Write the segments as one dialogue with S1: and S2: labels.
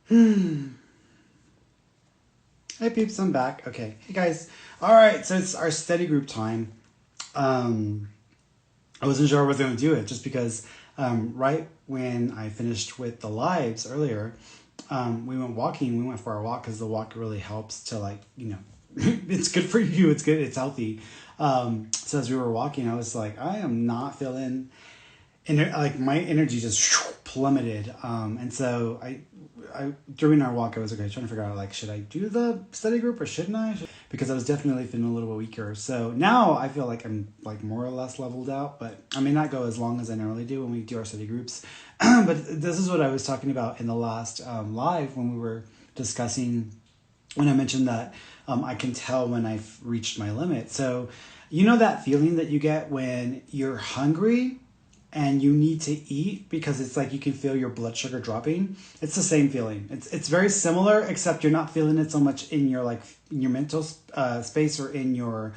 S1: Hey peeps, I'm back. Okay. Hey guys. Alright, so it's our study group time. I wasn't sure I was going to do it just because right when I finished with the lives earlier, we went walking. We went for our walk because the walk really helps to it's good for you. It's good. It's healthy. So as we were walking, I was like, I am not feeling, like my energy just plummeted. And so I during our walk, I was trying to figure out like, should I do the study group or shouldn't I? Because I was definitely feeling a little bit weaker. So now I feel like I'm like more or less leveled out, but I may not go as long as I normally do when we do our study groups. But this is what I was talking about in the last live when we were discussing, when I mentioned that I can tell when I've reached my limit. So you know that feeling that you get when you're hungry and you need to eat because it's like you can feel your blood sugar dropping. It's the same feeling. It's very similar, except you're not feeling it so much in your in your mental space or in your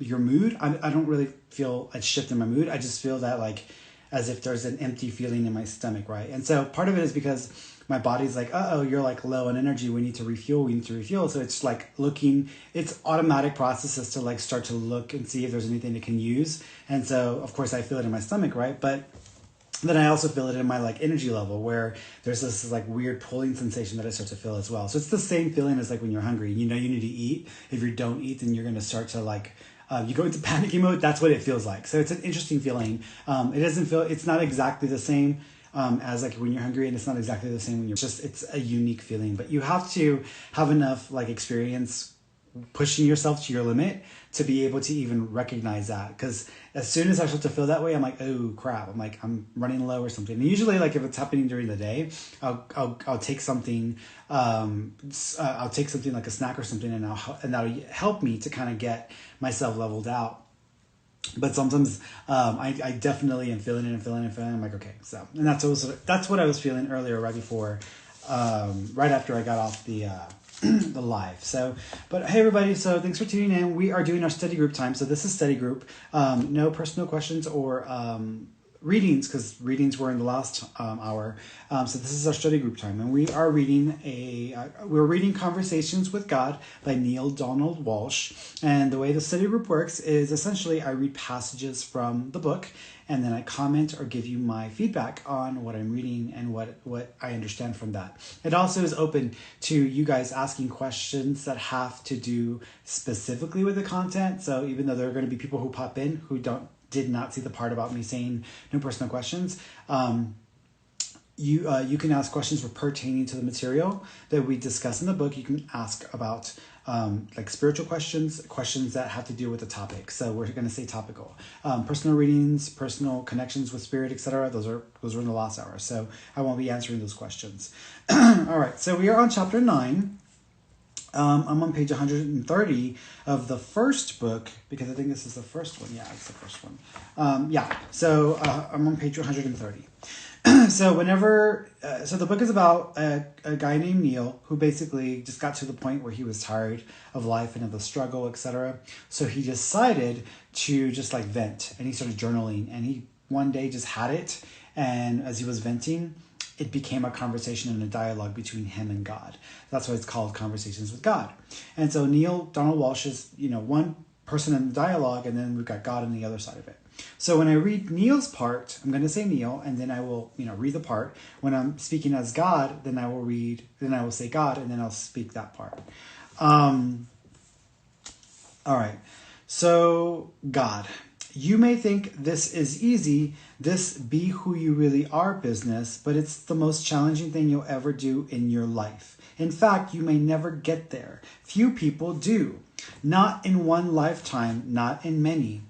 S1: mood. I don't really feel a shift in my mood. I just feel that like as if there's an empty feeling in my stomach, right? And so part of it is because my body's like, uh-oh, you're like low on energy. We need to refuel. So it's like it's automatic processes to like start to look and see if there's anything it can use. And so of course I feel it in my stomach, right? But then I also feel it in my like energy level where there's this like weird pulling sensation that I start to feel as well. So it's the same feeling as like when you're hungry, you know, you need to eat. If you don't eat, then you're going to start to like, you go into panicky mode. That's what it feels like. So it's an interesting feeling. It's not exactly the same as like when you're hungry, and it's not exactly the same when it's a unique feeling, but you have to have enough like experience pushing yourself to your limit to be able to even recognize that. Because as soon as I start to feel that way, I'm like, oh crap, I'm running low or something. And usually like if it's happening during the day, I'll take something, I'll take something like a snack or something, and that'll help me to kind of get myself leveled out. But sometimes I definitely am feeling it and feeling it and feeling it. I'm like, okay, so, and that's what I was feeling earlier, right before, right after I got off the the live. So, but hey everybody, so thanks for tuning in. We are doing our study group time. So this is study group. No personal questions or readings, because readings were in the last hour. So this is our study group time, and we are reading we're reading Conversations with God by Neale Donald Walsch. And the way the study group works is essentially I read passages from the book, and then I comment or give you my feedback on what I'm reading and what I understand from that. It also is open to you guys asking questions that have to do specifically with the content. So even though there are going to be people who pop in who did not see the part about me saying no personal questions, you can ask questions pertaining to the material that we discuss in the book. You can ask about like spiritual questions that have to do with the topic. So we're going to say topical, personal readings, personal connections with spirit, etc. Those were in the last hour. So I won't be answering those questions. All right. So we are on chapter 9. I'm on page 130 of the first book, because I think this is the first one. Yeah, it's the first one. So I'm on page 130. So so the book is about a guy named Neil who basically just got to the point where he was tired of life and of the struggle, etc. So he decided to just like vent, and he started journaling, and he one day just had it, and as he was venting, it became a conversation and a dialogue between him and God. That's why it's called Conversations with God. And so Neale Donald Walsch is, one person in the dialogue, and then we've got God on the other side of it. So when I read Neil's part, I'm going to say Neil, and then I will, read the part. When I'm speaking as God, then I will say God, and then I'll speak that part. All right. So God. You may think this is easy, this be who you really are business, but it's the most challenging thing you'll ever do in your life. In fact, you may never get there. Few people do. Not in one lifetime, not in many.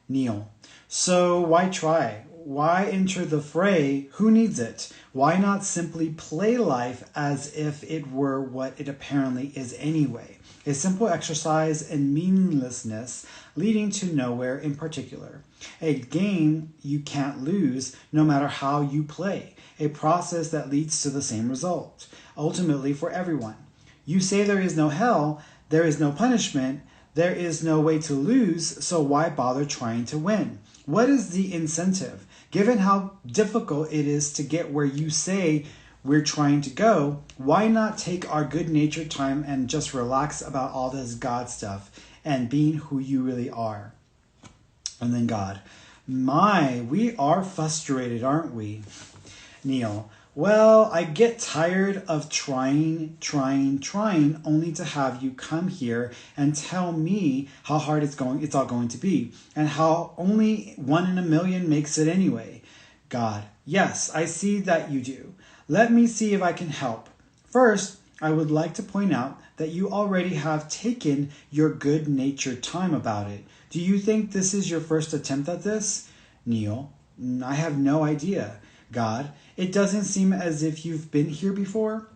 S1: Neil. So why try? Why enter the fray? Who needs it? Why not simply play life as if it were what it apparently is anyway? A simple exercise in meaninglessness leading to nowhere in particular. A game you can't lose no matter how you play. A process that leads to the same result, ultimately for everyone. You say there is no hell, there is no punishment, there is no way to lose, so why bother trying to win? What is the incentive? Given how difficult it is to get where you say we're trying to go, why not take our good-natured time and just relax about all this God stuff and being who you really are? And then God, we are frustrated, aren't we? Neil, well, I get tired of trying, only to have you come here and tell me how hard it's all going to be, and how only 1 in a million makes it anyway. God, yes, I see that you do. Let me see if I can help. First, I would like to point out that you already have taken your good-natured time about it. Do you think this is your first attempt at this? Neil, I have no idea. God, it doesn't seem as if you've been here before.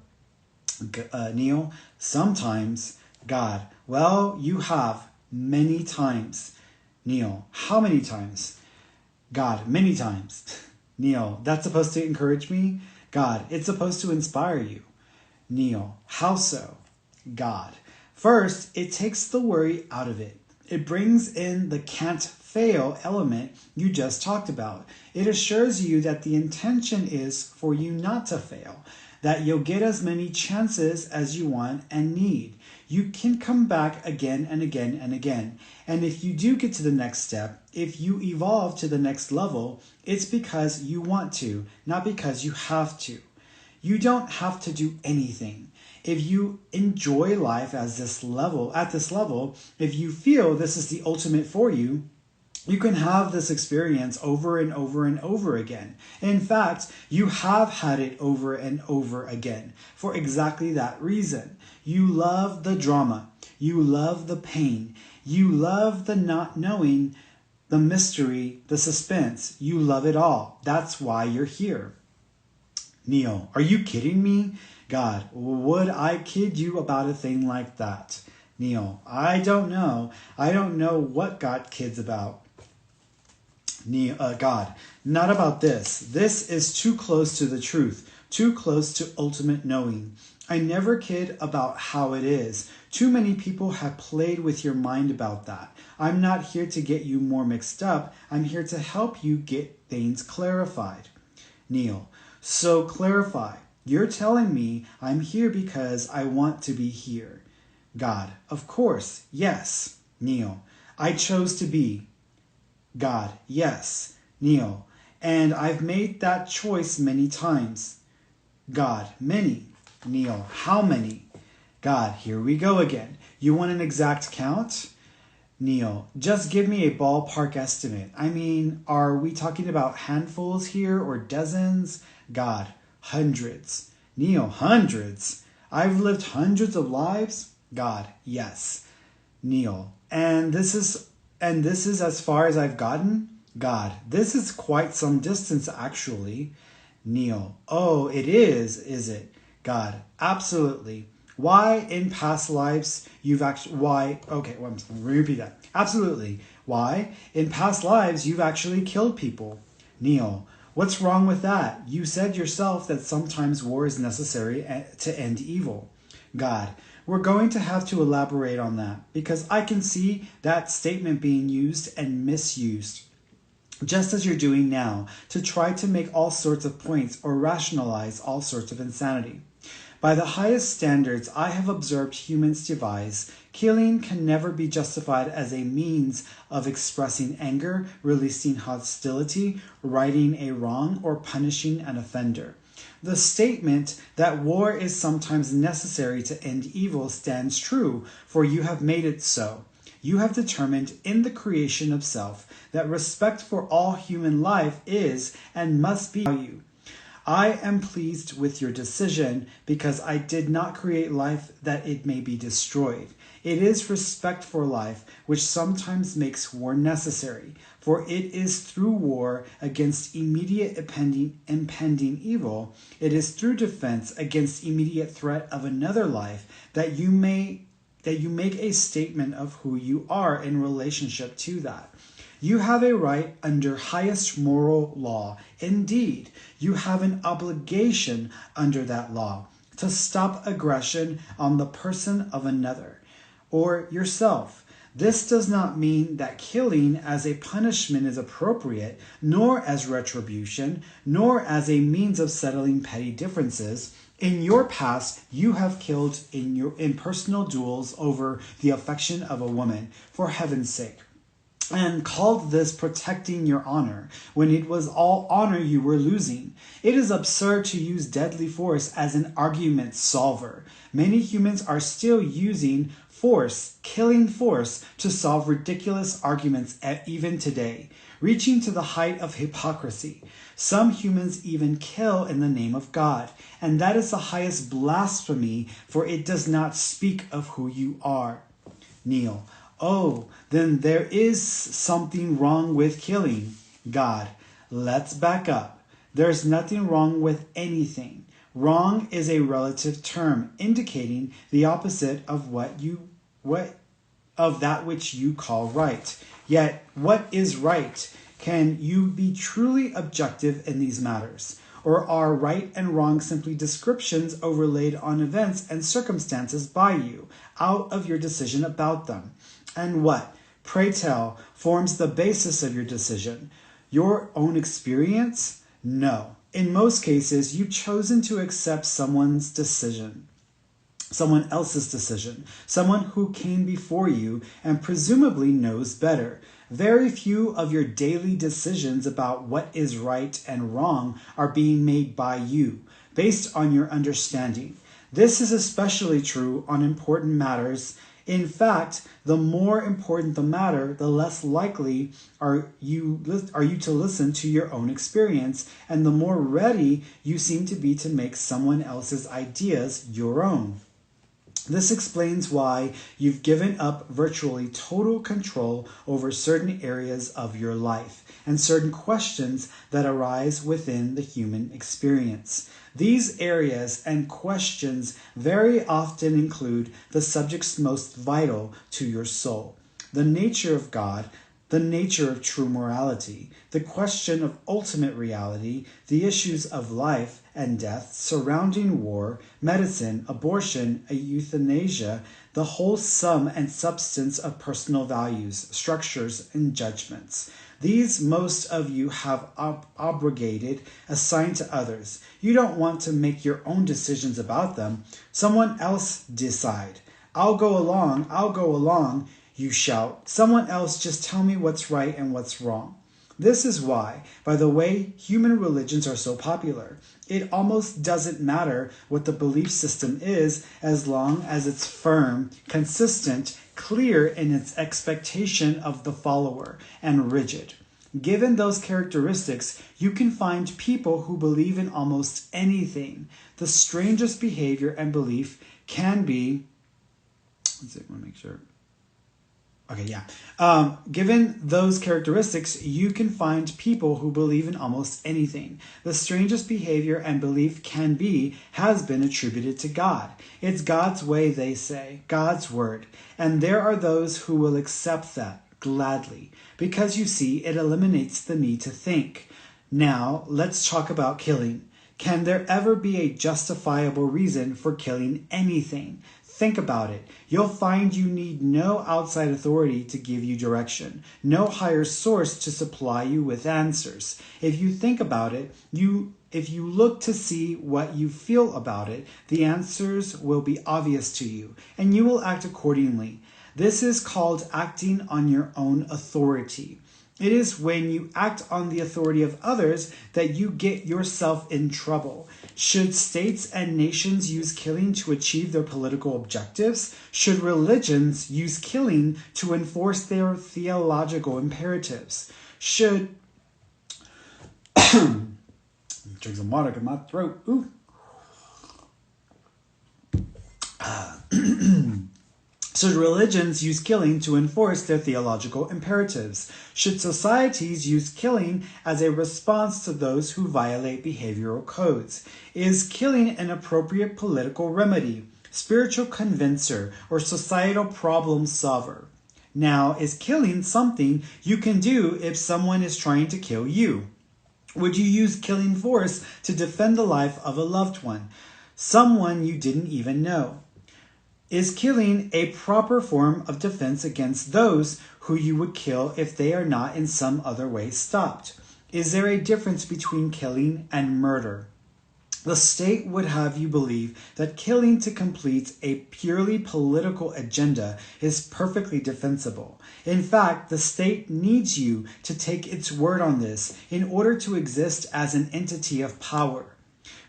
S1: Neil, sometimes. God, well, you have many times. Neil, how many times? God, many times. Neil, that's supposed to encourage me? God, it's supposed to inspire you. Neil, how so? God, first, it takes the worry out of it. It brings in the can't fail element you just talked about. It assures you that the intention is for you not to fail, that you'll get as many chances as you want and need. You can come back again and again and again. And if you do get to the next step, if you evolve to the next level, it's because you want to, not because you have to. You don't have to do anything. If you enjoy life at this level, if you feel this is the ultimate for you, you can have this experience over and over and over again. In fact, you have had it over and over again for exactly that reason. You love the drama. You love the pain. You love the not knowing, the mystery, the suspense. You love it all. That's why you're here. Neil, are you kidding me? God, would I kid you about a thing like that? Neil, I don't know. I don't know what God kids about. God, not about this. This is too close to the truth, too close to ultimate knowing. I never kid about how it is. Too many people have played with your mind about that. I'm not here to get you more mixed up. I'm here to help you get things clarified. Neil, so clarify. You're telling me I'm here because I want to be here. God, of course, yes. Neil, I chose to be. God, yes. Neil, and I've made that choice many times. God, many. Neil, how many? God, here we go again. You want an exact count? Neil, just give me a ballpark estimate. I mean, are we talking about handfuls here or dozens? God, hundreds. Neil, hundreds? I've lived hundreds of lives? God, yes. Neil, and this is as far as I've gotten? God, this is quite some distance actually. Neil, oh, it is it? God, absolutely. Why in past lives I'm going to repeat that. Absolutely. Why in past lives you've actually killed people. Neil, what's wrong with that? You said yourself that sometimes war is necessary to end evil. God, we're going to have to elaborate on that because I can see that statement being used and misused, just as you're doing now, to try to make all sorts of points or rationalize all sorts of insanity. By the highest standards I have observed humans devise, killing can never be justified as a means of expressing anger, releasing hostility, righting a wrong, or punishing an offender. The statement that war is sometimes necessary to end evil stands true, for you have made it so. You have determined in the creation of self that respect for all human life is and must be valued. I am pleased with your decision because I did not create life that it may be destroyed. It is respect for life which sometimes makes war necessary, for it is through war against immediate impending evil, it is through defense against immediate threat of another life that you make a statement of who you are in relationship to that. You have a right under highest moral law. Indeed, you have an obligation under that law to stop aggression on the person of another or yourself. This does not mean that killing as a punishment is appropriate, nor as retribution, nor as a means of settling petty differences. In your past, you have killed in personal duels over the affection of a woman, for heaven's sake, and called this protecting your honor, when it was all honor you were losing. It is absurd to use deadly force as an argument solver. Many humans are still using force, killing force, to solve ridiculous arguments even today, reaching to the height of hypocrisy. Some humans even kill in the name of God, and that is the highest blasphemy, for it does not speak of who you are. Neil: oh, then there is something wrong with killing. God: let's back up. There's nothing wrong with anything. Wrong is a relative term indicating the opposite of that which you call right. Yet, what is right? Can you be truly objective in these matters? Or are right and wrong simply descriptions overlaid on events and circumstances by you, out of your decision about them? And what, pray tell, forms the basis of your decision? Your own experience? No. In most cases, you've chosen to accept someone else's decision, someone who came before you and presumably knows better. Very few of your daily decisions about what is right and wrong are being made by you, based on your understanding. This is especially true on important matters. In fact, the more important the matter, the less likely are you to listen to your own experience, and the more ready you seem to be to make someone else's ideas your own. This explains why you've given up virtually total control over certain areas of your life and certain questions that arise within the human experience. These areas and questions very often include the subjects most vital to your soul: the nature of God, the nature of true morality, the question of ultimate reality, the issues of life and death surrounding war, medicine, abortion, euthanasia, the whole sum and substance of personal values, structures, and judgments. These most of you have abrogated, assigned to others. You don't want to make your own decisions about them. Someone else decide. I'll go along, you shout. Someone else just tell me what's right and what's wrong. This is why, by the way, human religions are so popular. It almost doesn't matter what the belief system is, as long as it's firm, consistent, clear in its expectation of the follower, and rigid. Given those characteristics, you can find people who believe in almost anything. The strangest behavior and belief can be... Let's see, I want to make sure... Okay, yeah. Given those characteristics, you can find people who believe in almost anything. The strangest behavior and belief has been attributed to God. It's God's way, they say, God's word. And there are those who will accept that gladly, because you see, it eliminates the need to think. Now, let's talk about killing. Can there ever be a justifiable reason for killing anything? Think about it. You'll find you need no outside authority to give you direction, no higher source to supply you with answers. If you think about it, if you look to see what you feel about it, the answers will be obvious to you, and you will act accordingly. This is called acting on your own authority. It is when you act on the authority of others that you get yourself in trouble. Should states and nations use killing to achieve their political objectives? Should religions use killing to enforce their theological imperatives? Should... Drink some water, get my throat. Ooh. Should religions use killing to enforce their theological imperatives? Should societies use killing as a response to those who violate behavioral codes? Is killing an appropriate political remedy, spiritual convincer, or societal problem solver? Now, is killing something you can do if someone is trying to kill you? Would you use killing force to defend the life of a loved one, someone you didn't even know? Is killing a proper form of defense against those who you would kill if they are not in some other way stopped? Is there a difference between killing and murder? The state would have you believe that killing to complete a purely political agenda is perfectly defensible. In fact, the state needs you to take its word on this in order to exist as an entity of power.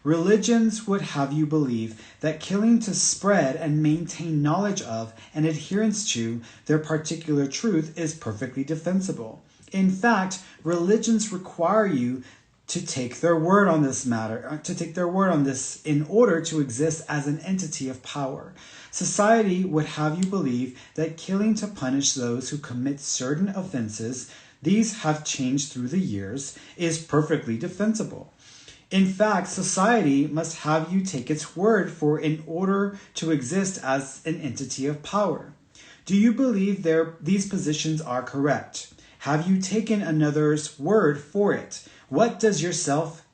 S1: Religions would have you believe that killing to spread and maintain knowledge of and adherence to their particular truth is perfectly defensible. In fact, religions require you to take their word on this matter, in order to exist as an entity of power. Society would have you believe that killing to punish those who commit certain offenses, these have changed through the years, is perfectly defensible. In fact, society must have you take its word for in order to exist as an entity of power. Do you believe these positions are correct? Have you taken another's word for it? What does yourself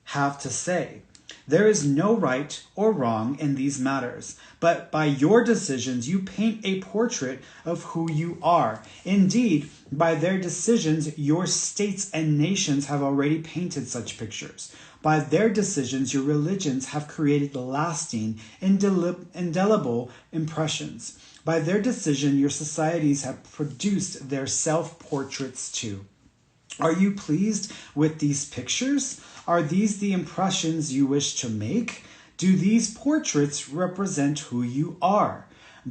S1: have to say? There is no right or wrong in these matters, but by your decisions you paint a portrait of who you are. Indeed, by their decisions, your states and nations have already painted such pictures. By their decisions, your religions have created lasting, indelible impressions. By their decision, your societies have produced their self-portraits too. Are you pleased with these pictures? Are these the impressions you wish to make? Do these portraits represent who you are?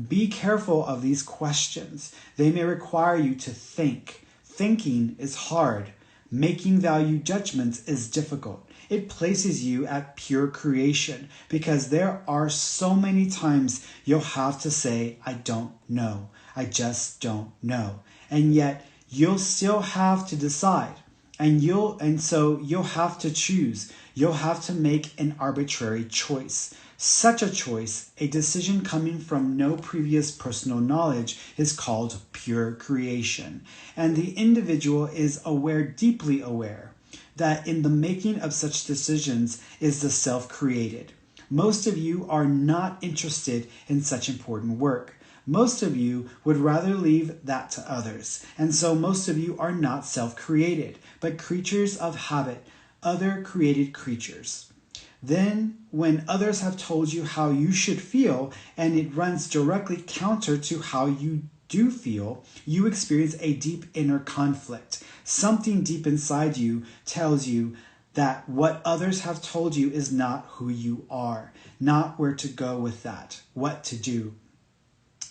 S1: Be careful of these questions. They may require you to think. Thinking is hard. Making value judgments is difficult. It places you at pure creation because there are so many times you'll have to say, I don't know. I just don't know. And yet you'll still have to decide. And so you'll have to choose. You'll have to make an arbitrary choice. Such a choice, a decision coming from no previous personal knowledge, is called pure creation. And the individual is aware, deeply aware, that in the making of such decisions is the self-created. Most of you are not interested in such important work. Most of you would rather leave that to others. And so most of you are not self-created, but creatures of habit, other created creatures. Then, when others have told you how you should feel, and it runs directly counter to how you do feel, you experience a deep inner conflict. Something deep inside you tells you that what others have told you is not who you are, not where to go with that, what to do.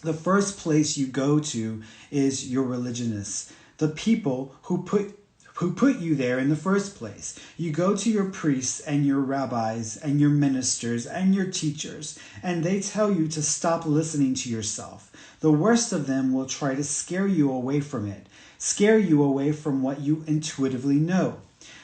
S1: The first place you go to is your religionists, the people who put you there in the first place. You go to your priests and your rabbis and your ministers and your teachers, and they tell you to stop listening to yourself. The worst of them will try to scare you away from it, scare you away from what you intuitively know.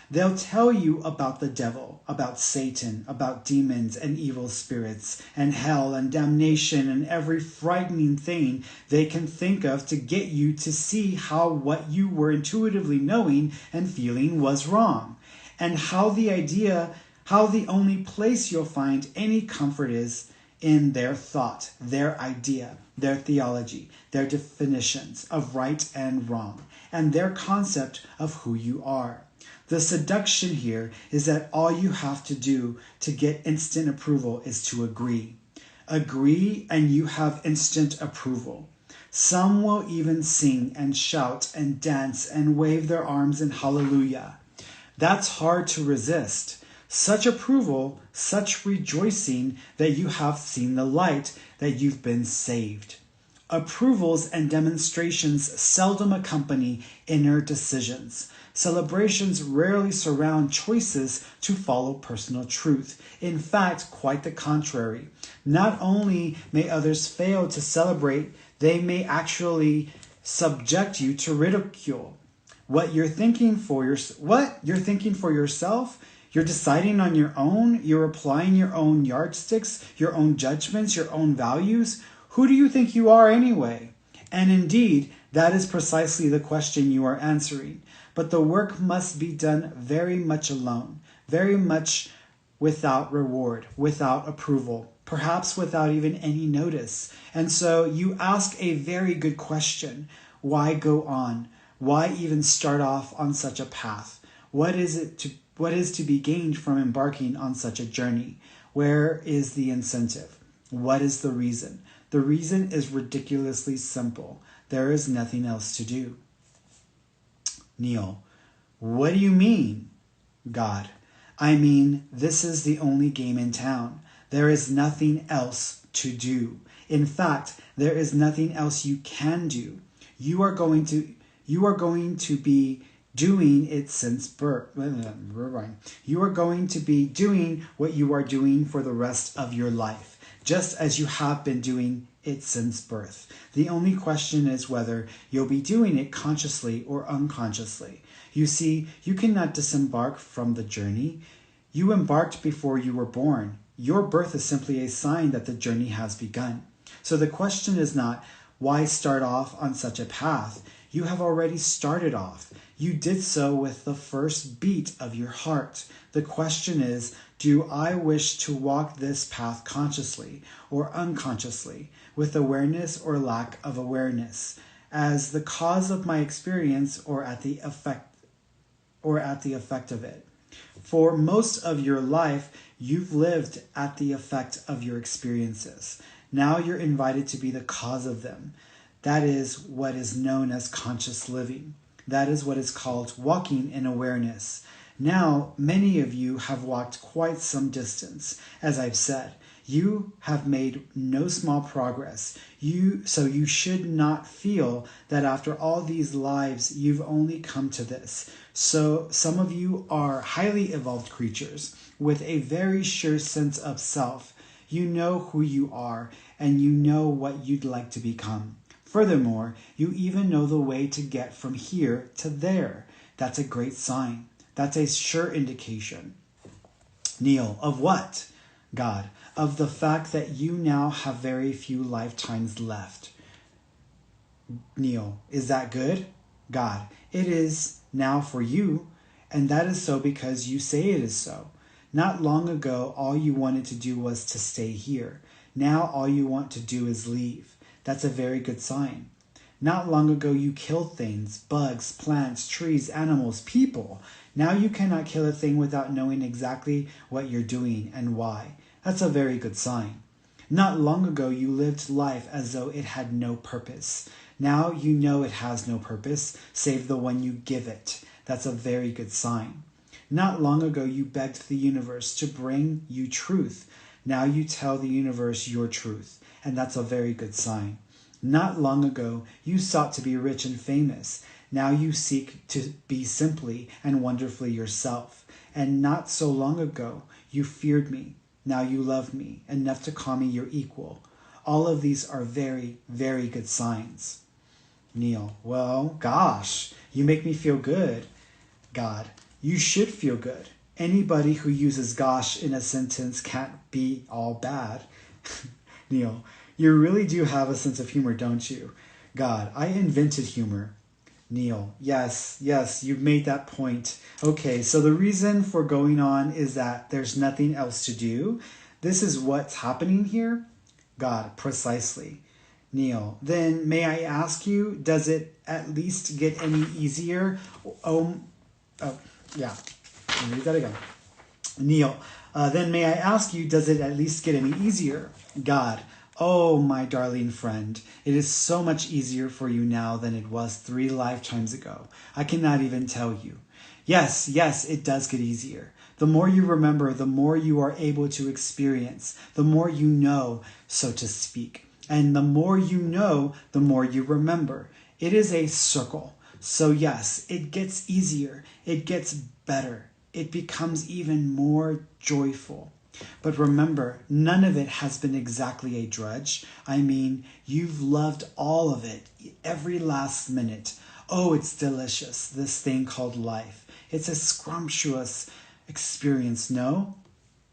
S1: They'll tell you about the devil, about Satan, about demons and evil spirits, and hell and damnation and every frightening thing they can think of to get you to see how what you were intuitively knowing and feeling was wrong, and how the only place you'll find any comfort is in their thought, their idea, their theology, their definitions of right and wrong, and their concept of who you are. The seduction here is that all you have to do to get instant approval is to agree. Agree and you have instant approval. Some will even sing and shout and dance and wave their arms in hallelujah. That's hard to resist. Such approval, such rejoicing that you have seen the light, that you've been saved. Approvals and demonstrations seldom accompany inner decisions. Celebrations rarely surround choices to follow personal truth. In fact, quite the contrary. Not only may others fail to celebrate, they may actually subject you to ridicule. What you're thinking for yourself, you're deciding on your own, you're applying your own yardsticks, your own judgments, your own values. Who do you think you are anyway? And indeed, that is precisely the question you are answering. But the work must be done very much alone, very much without reward, without approval. perhaps without even any notice. And so you ask a very good question. Why go on? Why even start off on such a path? What is to be gained from embarking on such a journey? Where is the incentive? What is the reason? The reason is ridiculously simple. There is nothing else to do. Neil, what do you mean? God, I mean, this is the only game in town. There is nothing else to do. In fact, there is nothing else you can do. You are going to be doing it since birth. You are going to be doing what you are doing for the rest of your life, just as you have been doing it since birth. The only question is whether you'll be doing it consciously or unconsciously. You see, you cannot disembark from the journey. You embarked before you were born. Your birth is simply a sign that the journey has begun. So the question is not, why start off on such a path? You have already started off. You did so with the first beat of your heart. The question is, do I wish to walk this path consciously or unconsciously, with awareness or lack of awareness, as the cause of my experience or at the effect of it? For most of your life, you've lived at the effect of your experiences. Now you're invited to be the cause of them. That is what is known as conscious living. That is what is called walking in awareness. Now, many of you have walked quite some distance. As I've said, you have made no small progress. So you should not feel that after all these lives, you've only come to this. So some of you are highly evolved creatures with a very sure sense of self. You know who you are, and you know what you'd like to become. Furthermore, you even know the way to get from here to there. That's a great sign. That's a sure indication. Neil, of what? God, of the fact that you now have very few lifetimes left. Neil, is that good? God, it is now for you, and that is so because you say it is so. Not long ago, all you wanted to do was to stay here. Now all you want to do is leave. That's a very good sign. Not long ago, you killed things, bugs, plants, trees, animals, people. Now you cannot kill a thing without knowing exactly what you're doing and why. That's a very good sign. Not long ago, you lived life as though it had no purpose. Now you know it has no purpose, save the one you give it. That's a very good sign. Not long ago, you begged the universe to bring you truth. Now you tell the universe your truth, and that's a very good sign. Not long ago, you sought to be rich and famous. Now you seek to be simply and wonderfully yourself. And not so long ago, you feared me. Now you love me enough to call me your equal. All of these are very, very good signs. Neil, well, gosh, you make me feel good. God, you should feel good. Anybody who uses gosh in a sentence can't be all bad. Neil, you really do have a sense of humor, don't you? God, I invented humor. Neil, yes, you've made that point. Okay, so the reason for going on is that there's nothing else to do. This is what's happening here? God, precisely. Neil, then may I ask you, does it at least get any easier? Yeah. Let me read that again. Neil, then may I ask you, does it at least get any easier? God, oh, my darling friend, it is so much easier for you now than it was 3 lifetimes ago. I cannot even tell you. Yes, it does get easier. The more you remember, the more you are able to experience, the more you know, so to speak. And the more you know, the more you remember. It is a circle. So yes, it gets easier. It gets better. It becomes even more joyful. But remember, none of it has been exactly a drudge. I mean, you've loved all of it, every last minute. Oh, it's delicious, this thing called life. It's a scrumptious experience, no?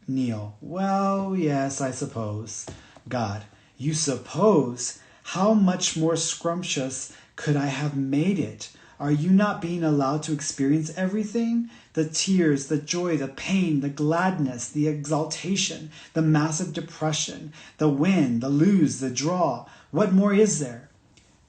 S1: Neil, well, yes, I suppose. God, you suppose? How much more scrumptious could I have made it? Are you not being allowed to experience everything? the tears, the joy, the pain, the gladness, the exaltation, the massive depression, the win, the lose, the draw. What more is there?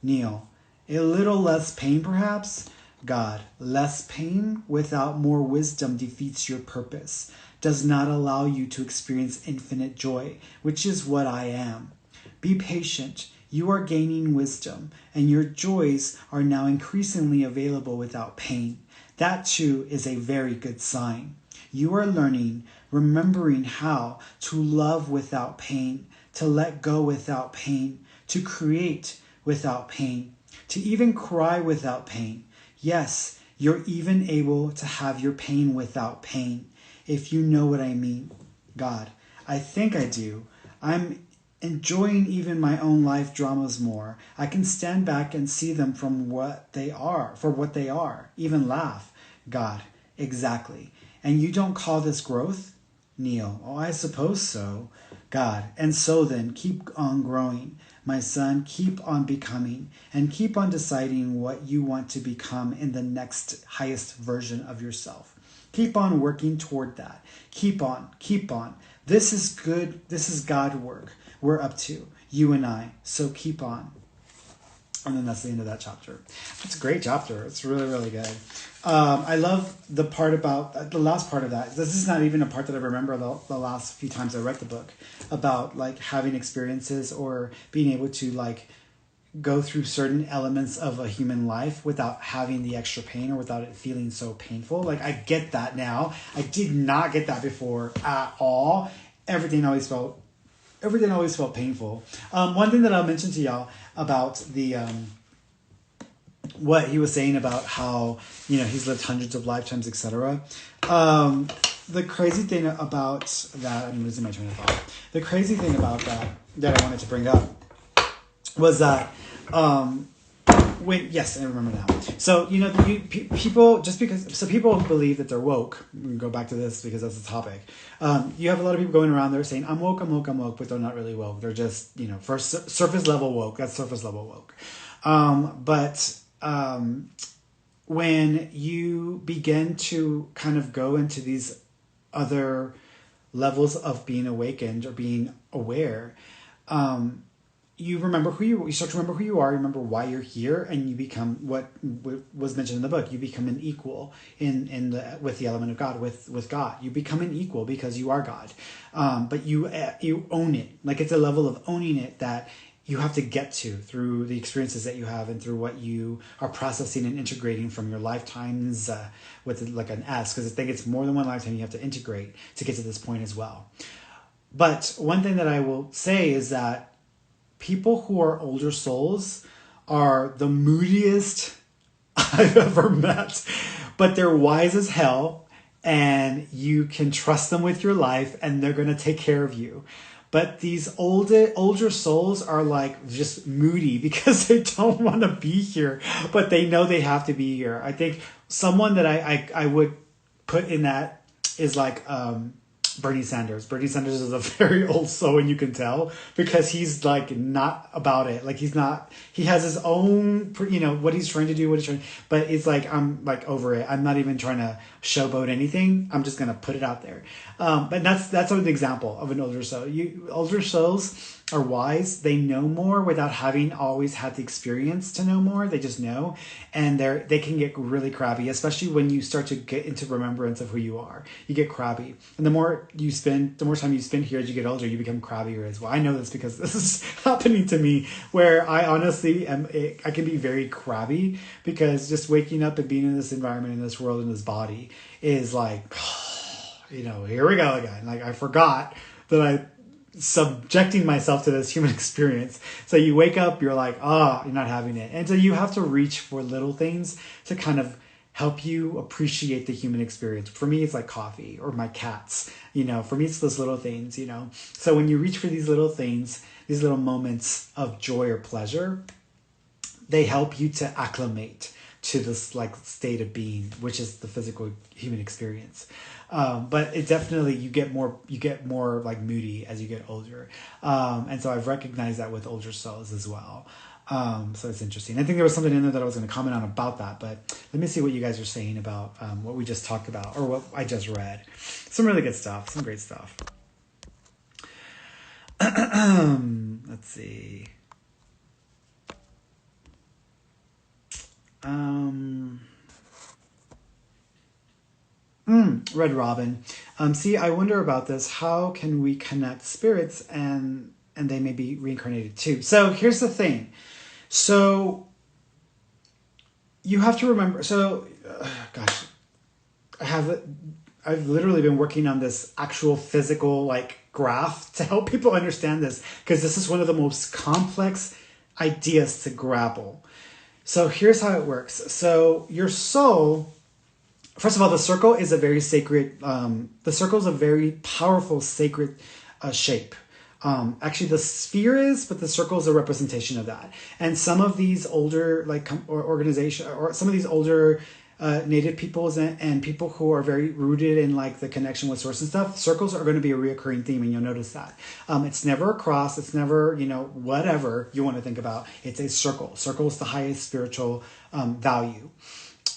S1: Neil, a little less pain perhaps? God, less pain without more wisdom defeats your purpose, does not allow you to experience infinite joy, which is what I am. Be patient. You are gaining wisdom, and your joys are now increasingly available without pain. That too is a very good sign. You are learning, remembering how to love without pain, to let go without pain, to create without pain, to even cry without pain. Yes, you're even able to have your pain without pain, if you know what I mean. God, I think I do. I'm enjoying even my own life dramas more. I can stand back and see them for what they are, even laugh. God, exactly. And you don't call this growth? Neil, oh, I suppose so. God, and so then, keep on growing. My son, keep on becoming, and keep on deciding what you want to become in the next highest version of yourself. Keep on working toward that. Keep on, keep on. This is good. This is God work we're up to, you and I. So keep on. And then that's the end of that chapter. It's a great chapter. It's really, really good. I love the part about the last part of that. This is not even a part that I remember the last few times I read the book, about like having experiences or being able to like go through certain elements of a human life without having the extra pain or without it feeling so painful. Like I get that now. I did not get that before at all. Everything always felt painful. One thing that I'll mention to y'all about the what he was saying about how, you know, he's lived hundreds of lifetimes, etc. The crazy thing about that, I'm losing my train of thought. The crazy thing about that I wanted to bring up was that yes, I remember now. So, you know, people who believe that they're woke, we can go back to this because that's the topic. You have a lot of people going around there saying, I'm woke, but they're not really woke. They're just, you know, first surface level woke. That's surface level woke. But when you begin to kind of go into these other levels of being awakened or being aware, you start to remember who you are, you remember why you're here, and you become what was mentioned in the book. You become an equal with the element of God, with God. You become an equal because you are God. But you own it. Like it's a level of owning it that you have to get to through the experiences that you have and through what you are processing and integrating from your lifetimes with like an S, because I think it's more than one lifetime you have to integrate to get to this point as well. But one thing that I will say is that people who are older souls are the moodiest I've ever met, but they're wise as hell, and you can trust them with your life and they're going to take care of you. But these older souls are like just moody because they don't want to be here, but they know they have to be here. I think someone that I would put in that is like Bernie Sanders. Bernie Sanders is a very old soul, and you can tell because he's like not about it. Like he has his own, you know, what he's trying to do, but it's like, I'm like over it. I'm not even trying to showboat anything. I'm just going to put it out there. But that's an example of an older soul. Older souls are wise. They know more without having always had the experience to know more. They just know, and they can get really crabby, especially when you start to get into remembrance of who you are. You get crabby, and the more time you spend here as you get older, you become crabbier as well. I know this because this is happening to me, where I honestly I can be very crabby because just waking up and being in this environment, in this world, in this body is like, you know, here we go again. Like I forgot that I subjecting myself to this human experience. So you wake up, you're like, you're not having it. And so you have to reach for little things to kind of help you appreciate the human experience. For me, it's like coffee or my cats, you know, for me, it's those little things, you know. So when you reach for these little things, these little moments of joy or pleasure, they help you to acclimate to this like state of being, which is the physical human experience. But it definitely, you get more like moody as you get older. And so I've recognized that with older souls as well. So it's interesting. I think there was something in there that I was going to comment on about that, but let me see what you guys are saying about what we just talked about or what I just read. Some really good stuff, some great stuff. Let's see. Red Robin. See, I wonder about this. How can we connect spirits and they may be reincarnated too? So here's the thing. So you have to remember. So, gosh, I've literally been working on this actual physical like graph to help people understand this because this is one of the most complex ideas to grapple. So here's how it works. So your soul. First of all, the circle is a very sacred, the circle is a very powerful, sacred shape. Actually, the sphere is, but the circle is a representation of that. And some of these older, organization, or some of these older native peoples and people who are very rooted in like the connection with source and stuff, circles are going to be a reoccurring theme, and you'll notice that. It's never a cross. It's never, whatever you want to think about. It's a circle. Circle is the highest spiritual value.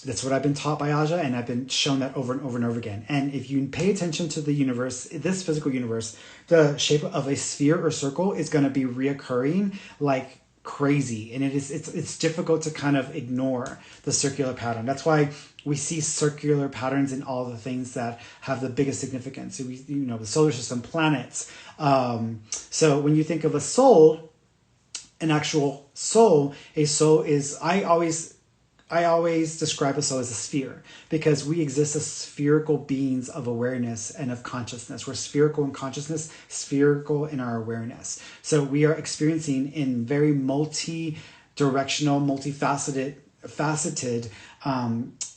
S1: That's what I've been taught by Aja, and I've been shown that over and over and over again. And if you pay attention to the universe, this physical universe, the shape of a sphere or circle is going to be reoccurring like crazy. And it's difficult to kind of ignore the circular pattern. That's why we see circular patterns in all the things that have the biggest significance. The solar system, planets. So when you think of a soul, an actual soul, a soul is, I always describe a soul as a sphere because we exist as spherical beings of awareness and of consciousness. We're spherical in consciousness, spherical in our awareness. So we are experiencing in very multi-directional, multifaceted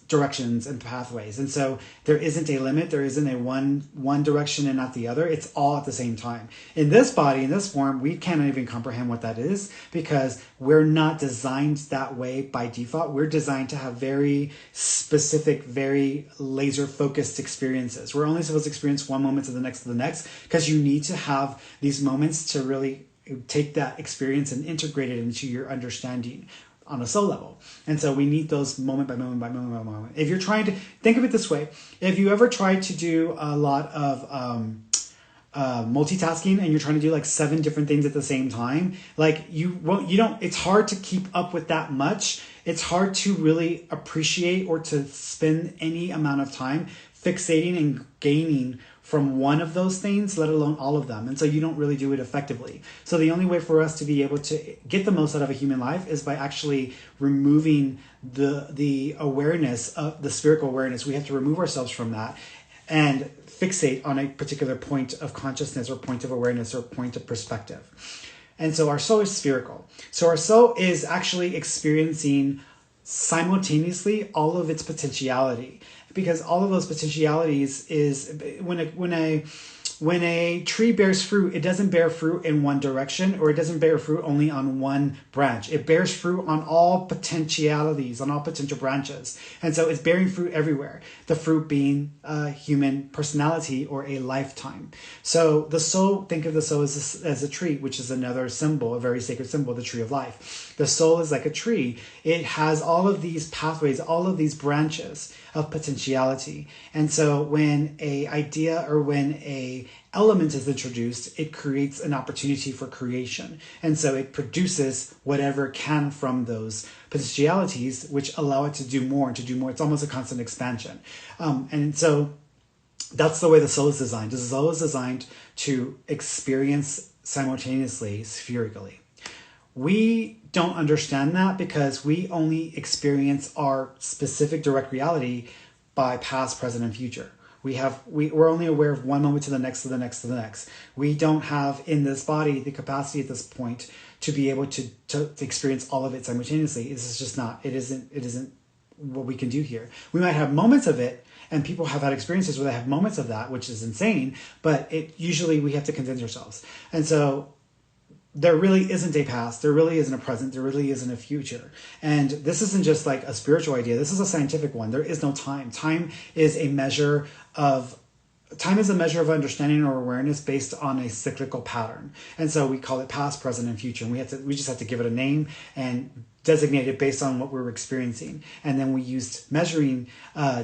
S1: directions and pathways. And so there isn't a limit. There isn't a one direction and not the other. It's all at the same time. In this body, in this form, we can't even comprehend what that is because we're not designed that way by default. We're designed to have very specific, very laser focused experiences. We're only supposed to experience one moment to the next because you need to have these moments to really take that experience and integrate it into your understanding on a soul level. And so we need those moment by moment by moment by moment. If you're trying to think of it this way, if you ever try to do a lot of multitasking and you're trying to do like 7 different things at the same time, like it's hard to keep up with that much. It's hard to really appreciate or to spend any amount of time fixating and gaining from one of those things, let alone all of them. And so you don't really do it effectively. So the only way for us to be able to get the most out of a human life is by actually removing the awareness of the spherical awareness. We have to remove ourselves from that and fixate on a particular point of consciousness or point of awareness or point of perspective. And so our soul is spherical. So our soul is actually experiencing simultaneously all of its potentiality. Because all of those potentialities is when a tree bears fruit, it doesn't bear fruit in one direction, or it doesn't bear fruit only on one branch. It bears fruit on all potentialities, on all potential branches. And so it's bearing fruit everywhere. The fruit being a human personality or a lifetime. So the soul, think of the soul as a tree, which is another symbol, a very sacred symbol, the tree of life. The soul is like a tree. It has all of these pathways, all of these branches of potentiality. And so when a idea or when a element is introduced, it creates an opportunity for creation. And so it produces whatever it can from those potentialities, which allow it to do more and to do more. It's almost a constant expansion. And so that's the way the soul is designed. The soul is designed to experience simultaneously, spherically. We don't understand that because we only experience our specific direct reality by past, present, and future. We're only aware of one moment to the next, to the next, to the next. We don't have in this body the capacity at this point to be able to experience all of it simultaneously. This is just not, it isn't what we can do here. We might have moments of it, and people have had experiences where they have moments of that, which is insane, but usually we have to convince ourselves. And so there really isn't a past, there really isn't a present, there really isn't a future. And this isn't just like a spiritual idea, this is a scientific one. There is no time. Time is a measure of time is a measure of understanding or awareness based on a cyclical pattern. And so we call it past, present, and future. And we just have to give it a name and designate it based on what we're experiencing. And then we used measuring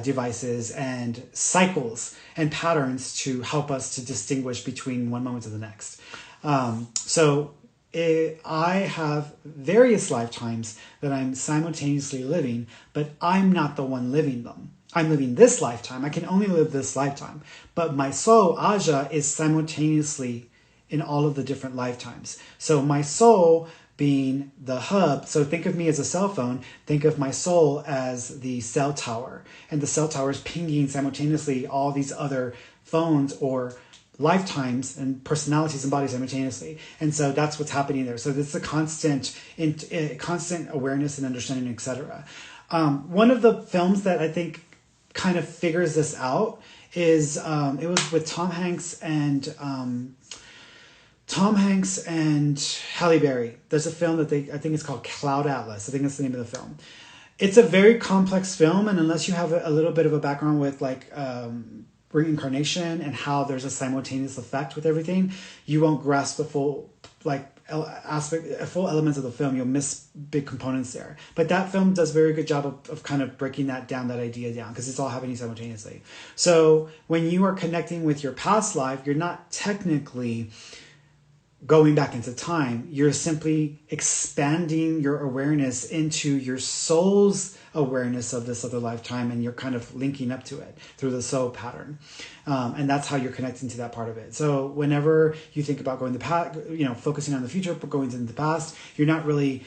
S1: devices and cycles and patterns to help us to distinguish between one moment to the next. I have various lifetimes that I'm simultaneously living, but I'm not the one living them. I'm living this lifetime. I can only live this lifetime. But my soul, Aja, is simultaneously in all of the different lifetimes. So my soul being the hub. So think of me as a cell phone. Think of my soul as the cell tower. And the cell tower is pinging simultaneously all these other phones or lifetimes and personalities and bodies simultaneously. And so that's what's happening there. So it's a constant awareness and understanding, etc. One of the films that I think kind of figures this out is it was with Tom Hanks and Halle Berry. There's a film that I think it's called Cloud Atlas. I think that's the name of the film. It's a very complex film, and unless you have a little bit of a background with like reincarnation and how there's a simultaneous effect with everything, you won't grasp the full full elements of the film. You'll miss big components there. But that film does a very good job of kind of breaking that idea down, because it's all happening simultaneously. So when you are connecting with your past life, you're not technically going back into time. You're simply expanding your awareness into your soul's awareness of this other lifetime, and you're kind of linking up to it through the soul pattern. And that's how you're connecting to that part of it. So whenever you think about going the past, focusing on the future, but going into the past, you're not really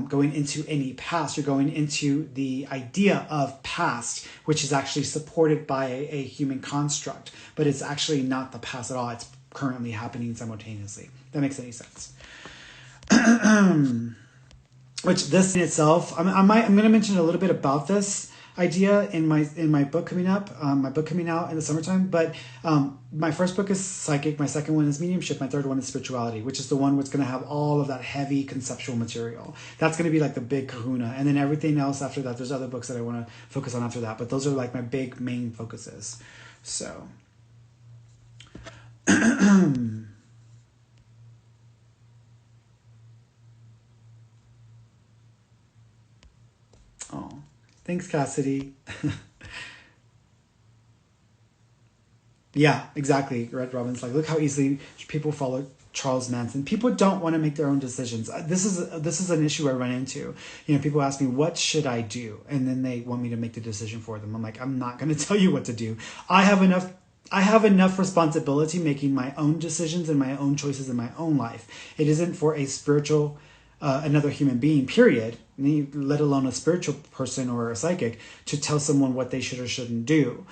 S1: going into any past. You're going into the idea of past, which is actually supported by a human construct, but it's actually not the past at all. It's currently happening simultaneously. That makes any sense. Which this in itself, I'm going to mention a little bit about this idea in my book coming up, my book coming out in the summertime. But my first book is psychic, my second one is mediumship, my third one is spirituality, which is the one that's going to have all of that heavy conceptual material. That's going to be like the big kahuna. And then everything else after that, there's other books that I want to focus on after that. But those are like my big main focuses. So oh, thanks, Cassidy. Yeah, exactly. Red Robin's like, look how easily people follow Charles Manson. People don't want to make their own decisions. This is an issue I run into. People ask me, what should I do? And then they want me to make the decision for them. I'm like, I'm not going to tell you what to do. I have enough responsibility making my own decisions and my own choices in my own life. It isn't for a spiritual, another human being, period, let alone a spiritual person or a psychic, to tell someone what they should or shouldn't do.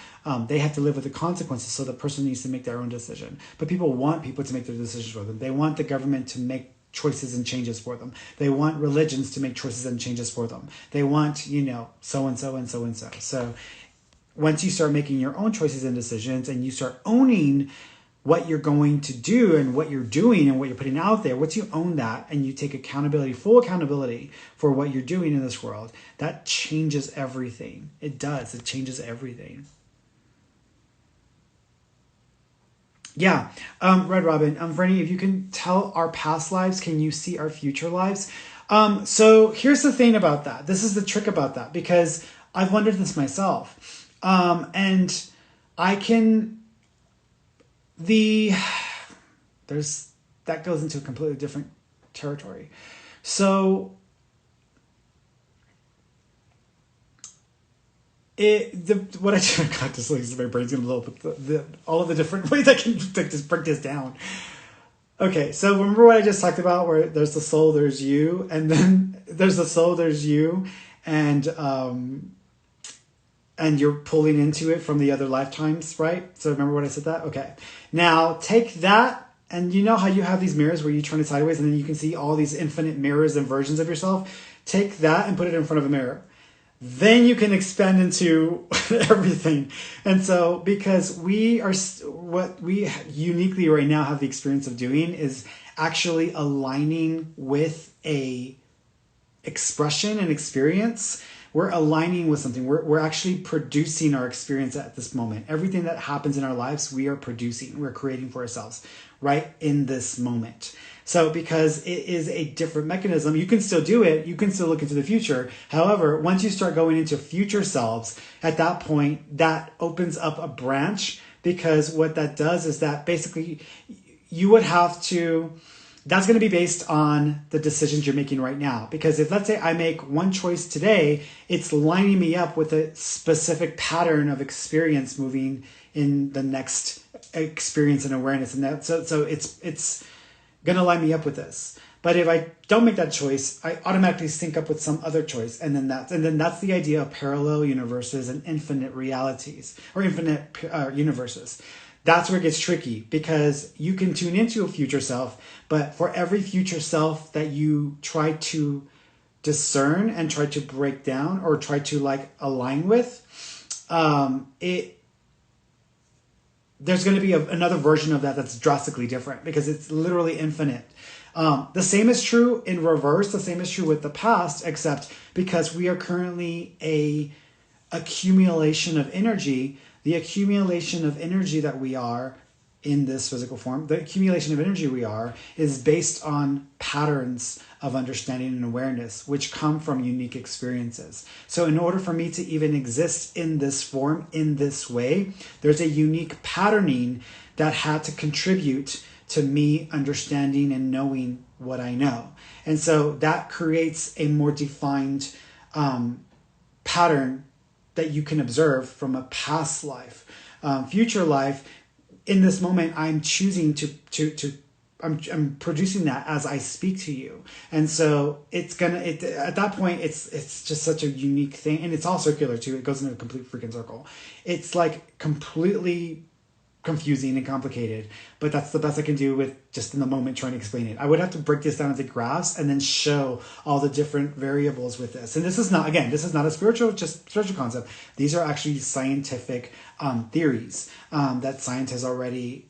S1: They have to live with the consequences, so the person needs to make their own decision. But people want people to make their decisions for them. They want the government to make choices and changes for them. They want religions to make choices and changes for them. They want, so-and-so and so-and-so. So once you start making your own choices and decisions, and you start owning what you're going to do and what you're doing and what you're putting out there, once you own that and you take full accountability for what you're doing in this world, that changes everything. It does. It changes everything. Yeah. Red Robin, Ferny, if you can tell our past lives, can you see our future lives? So here's the thing about that. This is the trick about that, because I've wondered this myself. And I can, that goes into a completely different territory. So what I got this, like, my brain's gonna blow up with all of the different ways I can just break this down. Okay, so remember what I just talked about, where there's the soul, there's you, and then there's the soul, there's you, and you're pulling into it from the other lifetimes, right? So remember what I said that? Okay. Now take that, and you know how you have these mirrors where you turn it sideways and then you can see all these infinite mirrors and versions of yourself? Take that and put it in front of a mirror. Then you can expand into everything. And so, because what we uniquely right now have the experience of doing is actually aligning with a expression and experience we're aligning with something. We're actually producing our experience at this moment. Everything that happens in our lives, we are producing, we're creating for ourselves right in this moment. So because it is a different mechanism, you can still do it. You can still look into the future. However, once you start going into future selves, at that point, that opens up a branch, because what that does is that basically you would have to, that's going to be based on the decisions you're making right now. Because if, let's say, I make one choice today, it's lining me up with a specific pattern of experience moving in the next experience and awareness. And that, so it's going to line me up with this. But if I don't make that choice, I automatically sync up with some other choice. And then that's the idea of parallel universes and infinite realities, or infinite universes. That's where it gets tricky, because you can tune into a future self, but for every future self that you try to discern and try to break down or try to like align with, there's going to be another version of that that's drastically different, because it's literally infinite. The same is true in reverse. The same is true with the past, except because we are currently a accumulation of energy. The accumulation of energy that we are in this physical form, the accumulation of energy we are, is based on patterns of understanding and awareness, which come from unique experiences. So in order for me to even exist in this form, in this way, there's a unique patterning that had to contribute to me understanding and knowing what I know. And so that creates a more defined pattern that you can observe from a past life. Future life, in this moment, I'm choosing I'm producing that as I speak to you. And so at that point, it's just such a unique thing. And it's all circular too. It goes into a complete freaking circle. It's like completely confusing and complicated, but that's the best I can do with just in the moment trying to explain it. I would have to break this down into graphs and then show all the different variables with this. And this is not a spiritual concept. These are actually scientific theories that science has already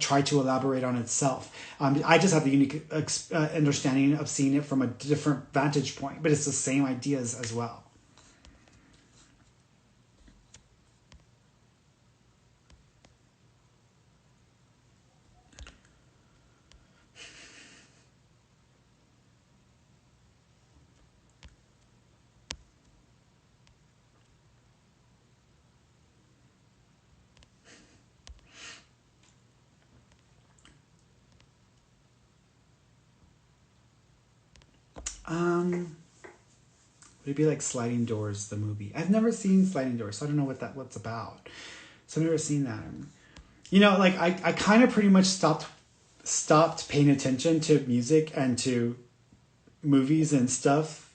S1: tried to elaborate on itself. I just have the unique understanding of seeing it from a different vantage point, but it's the same ideas as well. Would it be like Sliding Doors, the movie? I've never seen Sliding Doors, so I don't know what's about. So I've never seen that. Like I kind of pretty much stopped paying attention to music and to movies and stuff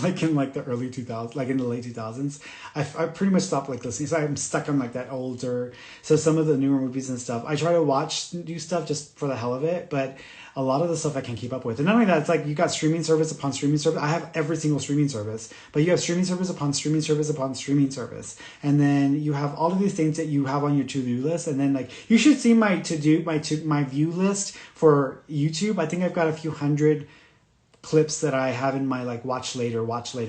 S1: like in like the early 2000s, like in the late 2000s. I pretty much stopped like listening. So I'm stuck on like that older, so some of the newer movies and stuff. I try to watch new stuff just for the hell of it, but a lot of the stuff I can't keep up with. And not only that, it's like you got streaming service upon streaming service. I have every single streaming service, but you have streaming service upon streaming service upon streaming service. And then you have all of these things that you have on your to-do list. And then like, you should see my view list for YouTube. I think I've got a few hundred clips that I have in my like watch later,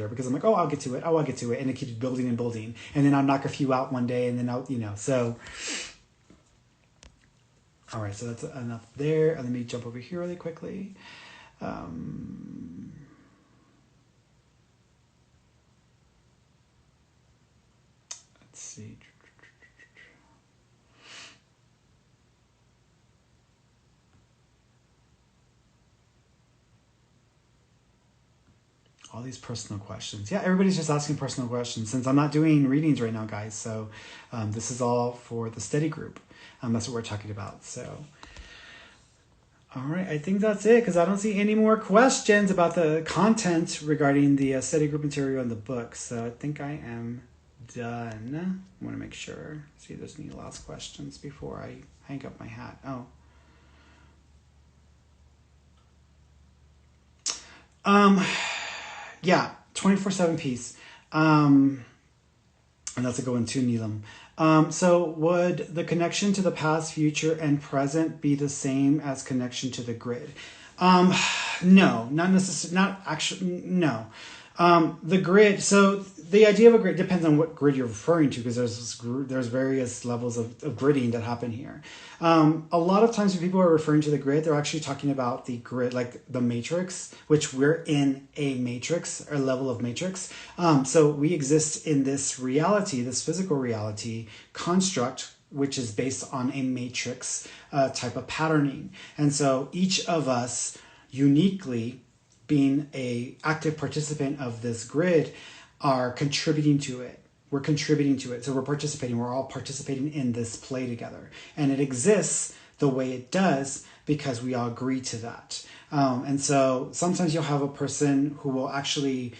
S1: because I'm like, I'll get to it. And it keeps building and building. And then I'll knock a few out one day and then I'll, so. All right, so that's enough there. And let me jump over here really quickly. Let's see. All these personal questions. Yeah, everybody's just asking personal questions since I'm not doing readings right now, guys. So this is all for the study group. That's what we're talking about. So, all right, I think that's it because I don't see any more questions about the content regarding the study group material in the book. So I think I am done. I want to make sure, see if there's any last questions before I hang up my hat. Yeah, 24/7 peace. And that's a good one too, Neelam. So would the connection to the past, future, and present be the same as connection to the grid? No, not necessarily, not actually, no. The grid. So the idea of a grid depends on what grid you're referring to, because there's various levels of gridding that happen here. A lot of times when people are referring to the grid, they're actually talking about the grid, like the matrix, which we're in a matrix or level of matrix. So we exist in this reality, this physical reality construct, which is based on a matrix type of patterning. And so each of us uniquely, being a active participant of this grid, are contributing to it. We're contributing to it. So we're participating. We're all participating in this play together. And it exists the way it does because we all agree to that. And so sometimes you'll have a person who will actually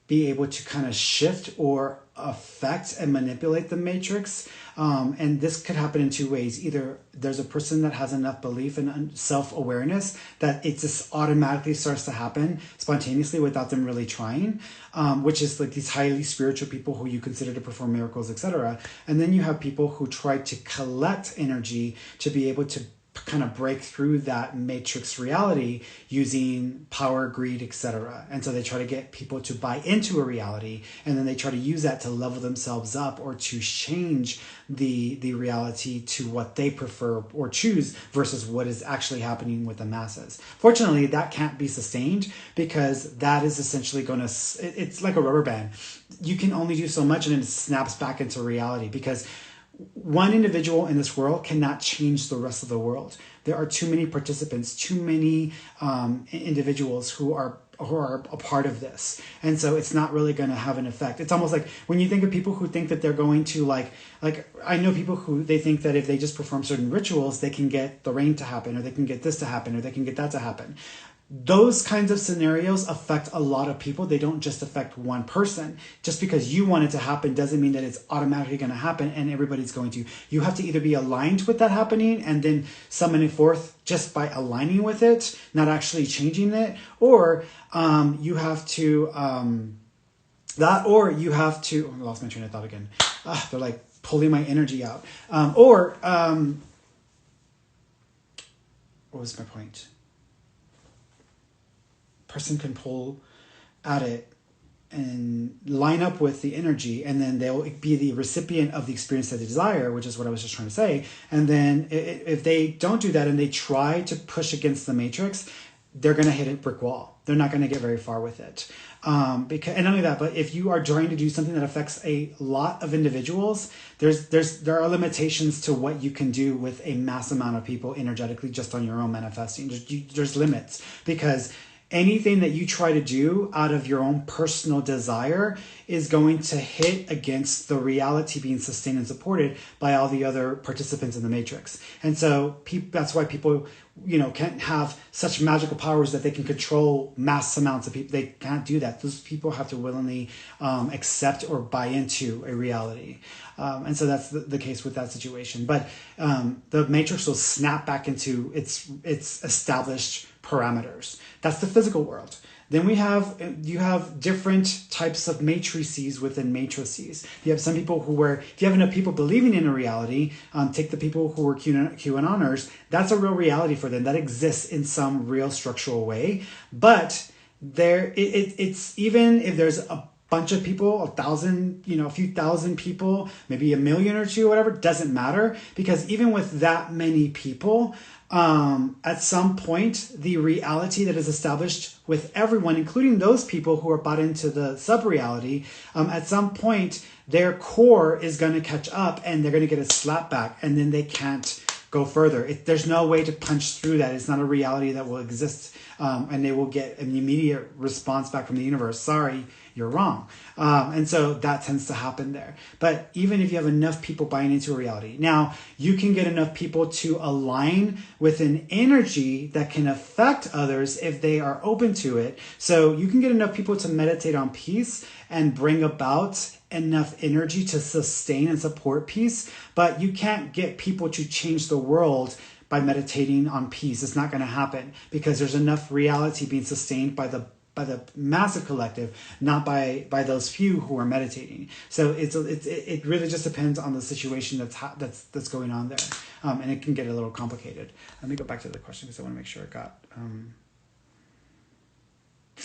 S1: be able to kind of shift or affect and manipulate the matrix. And this could happen in two ways. Either there's a person that has enough belief and self-awareness that it just automatically starts to happen spontaneously without them really trying, which is like these highly spiritual people who you consider to perform miracles, etc. And then you have people who try to collect energy to be able to kind of break through that matrix reality using power, greed, etc. And so they try to get people to buy into a reality, and then they try to use that to level themselves up or to change the reality to what they prefer or choose versus what is actually happening with the masses. Fortunately, that can't be sustained because that is essentially going to, it's like a rubber band. You can only do so much and then it snaps back into reality, because one individual in this world cannot change the rest of the world. There are too many participants, too many individuals who are a part of this. And so it's not really going to have an effect. It's almost like when you think of people who think that they're going to like I know people who they think that if they just perform certain rituals, they can get the rain to happen, or they can get this to happen, or they can get that to happen. Those kinds of scenarios affect a lot of people. They don't just affect one person. Just because you want it to happen doesn't mean that it's automatically going to happen and everybody's going to. You have to either be aligned with that happening and then summon it forth just by aligning with it, not actually changing it, or you have to I lost my train of thought again. They're like pulling my energy out. What was my point? Person can pull at it and line up with the energy, and then they'll be the recipient of the experience that they desire, which is what I was just trying to say. And then if they don't do that and they try to push against the matrix, they're going to hit a brick wall. They're not going to get very far with it. And not only that, but if you are trying to do something that affects a lot of individuals, there are limitations to what you can do with a mass amount of people energetically just on your own manifesting. There's limits, because anything that you try to do out of your own personal desire is going to hit against the reality being sustained and supported by all the other participants in the matrix. And so that's why people, can't have such magical powers that they can control mass amounts of people. They can't do that. Those people have to willingly accept or buy into a reality. And so that's the case with that situation. But the matrix will snap back into its established parameters. That's the physical world. Then you have different types of matrices within matrices. You have some people if you have enough people believing in a reality, take the people who are QAnoners, that's a real reality for them. That exists in some real structural way. But it's even if there's a bunch of people, 1,000, a few thousand people, maybe 1 million or two, whatever, doesn't matter, because even with that many people, at some point, the reality that is established with everyone, including those people who are bought into the sub-reality, at some point, their core is going to catch up and they're going to get a slap back, and then they can't go further. There's no way to punch through that. It's not a reality that will exist, and they will get an immediate response back from the universe. Sorry, you're wrong. And so that tends to happen there. But even if you have enough people buying into a reality, now you can get enough people to align with an energy that can affect others if they are open to it. So you can get enough people to meditate on peace and bring about enough energy to sustain and support peace, but you can't get people to change the world by meditating on peace. It's not going to happen, because there's enough reality being sustained by the massive collective, not by those few who are meditating. So it really just depends on the situation that's going on there, and it can get a little complicated. Let me go back to the question because I want to make sure it got.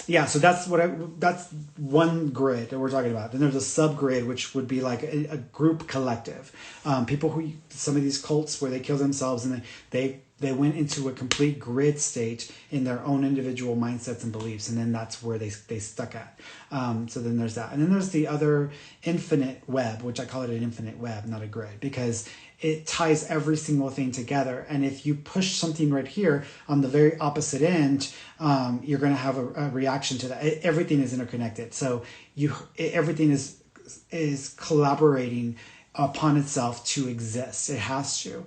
S1: Yeah, so that's one grid that we're talking about. Then there's a subgrid, which would be like a group collective. People who, some of these cults where they kill themselves and they went into a complete grid state in their own individual mindsets and beliefs, and then that's where they stuck at. So then there's that. And then there's the other infinite web, which I call it an infinite web, not a grid, because it ties every single thing together. And if you push something right here on the very opposite end, you're going to have a reaction to that. Everything is interconnected. So everything is collaborating upon itself to exist. It has to,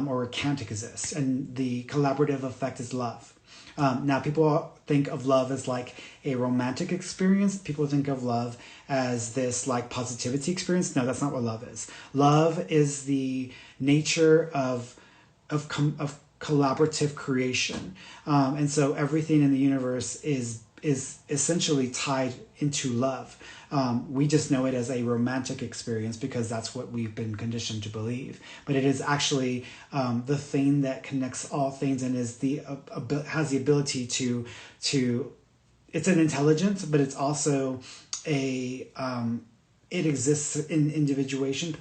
S1: or it can't exist. And the collaborative effect is love. Now, people think of love as like a romantic experience. People think of love as this like positivity experience. No, that's not what love is. Love is the nature of collaborative creation. And so everything in the universe is essentially tied into love. We just know it as a romantic experience because that's what we've been conditioned to believe. But it is actually the thing that connects all things and is has the ability to it's an intelligence, but it's also it exists in individuation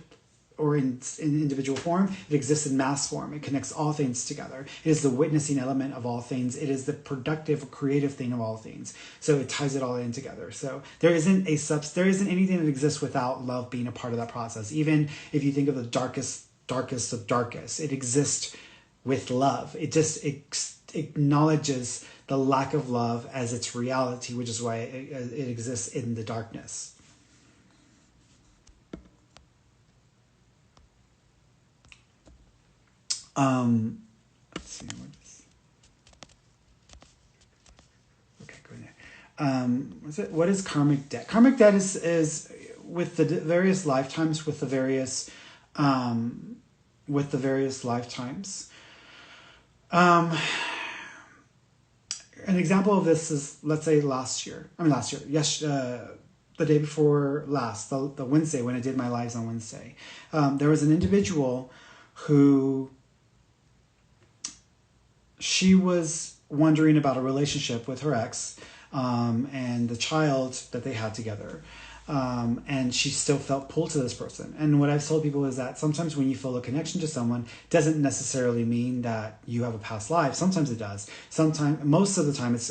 S1: or in individual form. It exists in mass form. It connects all things together. It is the witnessing element of all things. It is the productive, creative thing of all things. So it ties it all in together. So there isn't anything that exists without love being a part of that process. Even if you think of the darkest of darkest, it exists with love. It just acknowledges the lack of love as its reality, which is why it exists in the darkness. Let's see. Okay, go there. What is karmic debt? Karmic debt is with the various lifetimes, with the various lifetimes. An example of this is, let's say yes, the day before last, the Wednesday when I did my lives on Wednesday, there was an individual who she was wondering about a relationship with her ex and the child that they had together. And she still felt pulled to this person. And what I've told people is that sometimes when you feel a connection to someone, doesn't necessarily mean that you have a past life. Sometimes it does. Most of the time, it's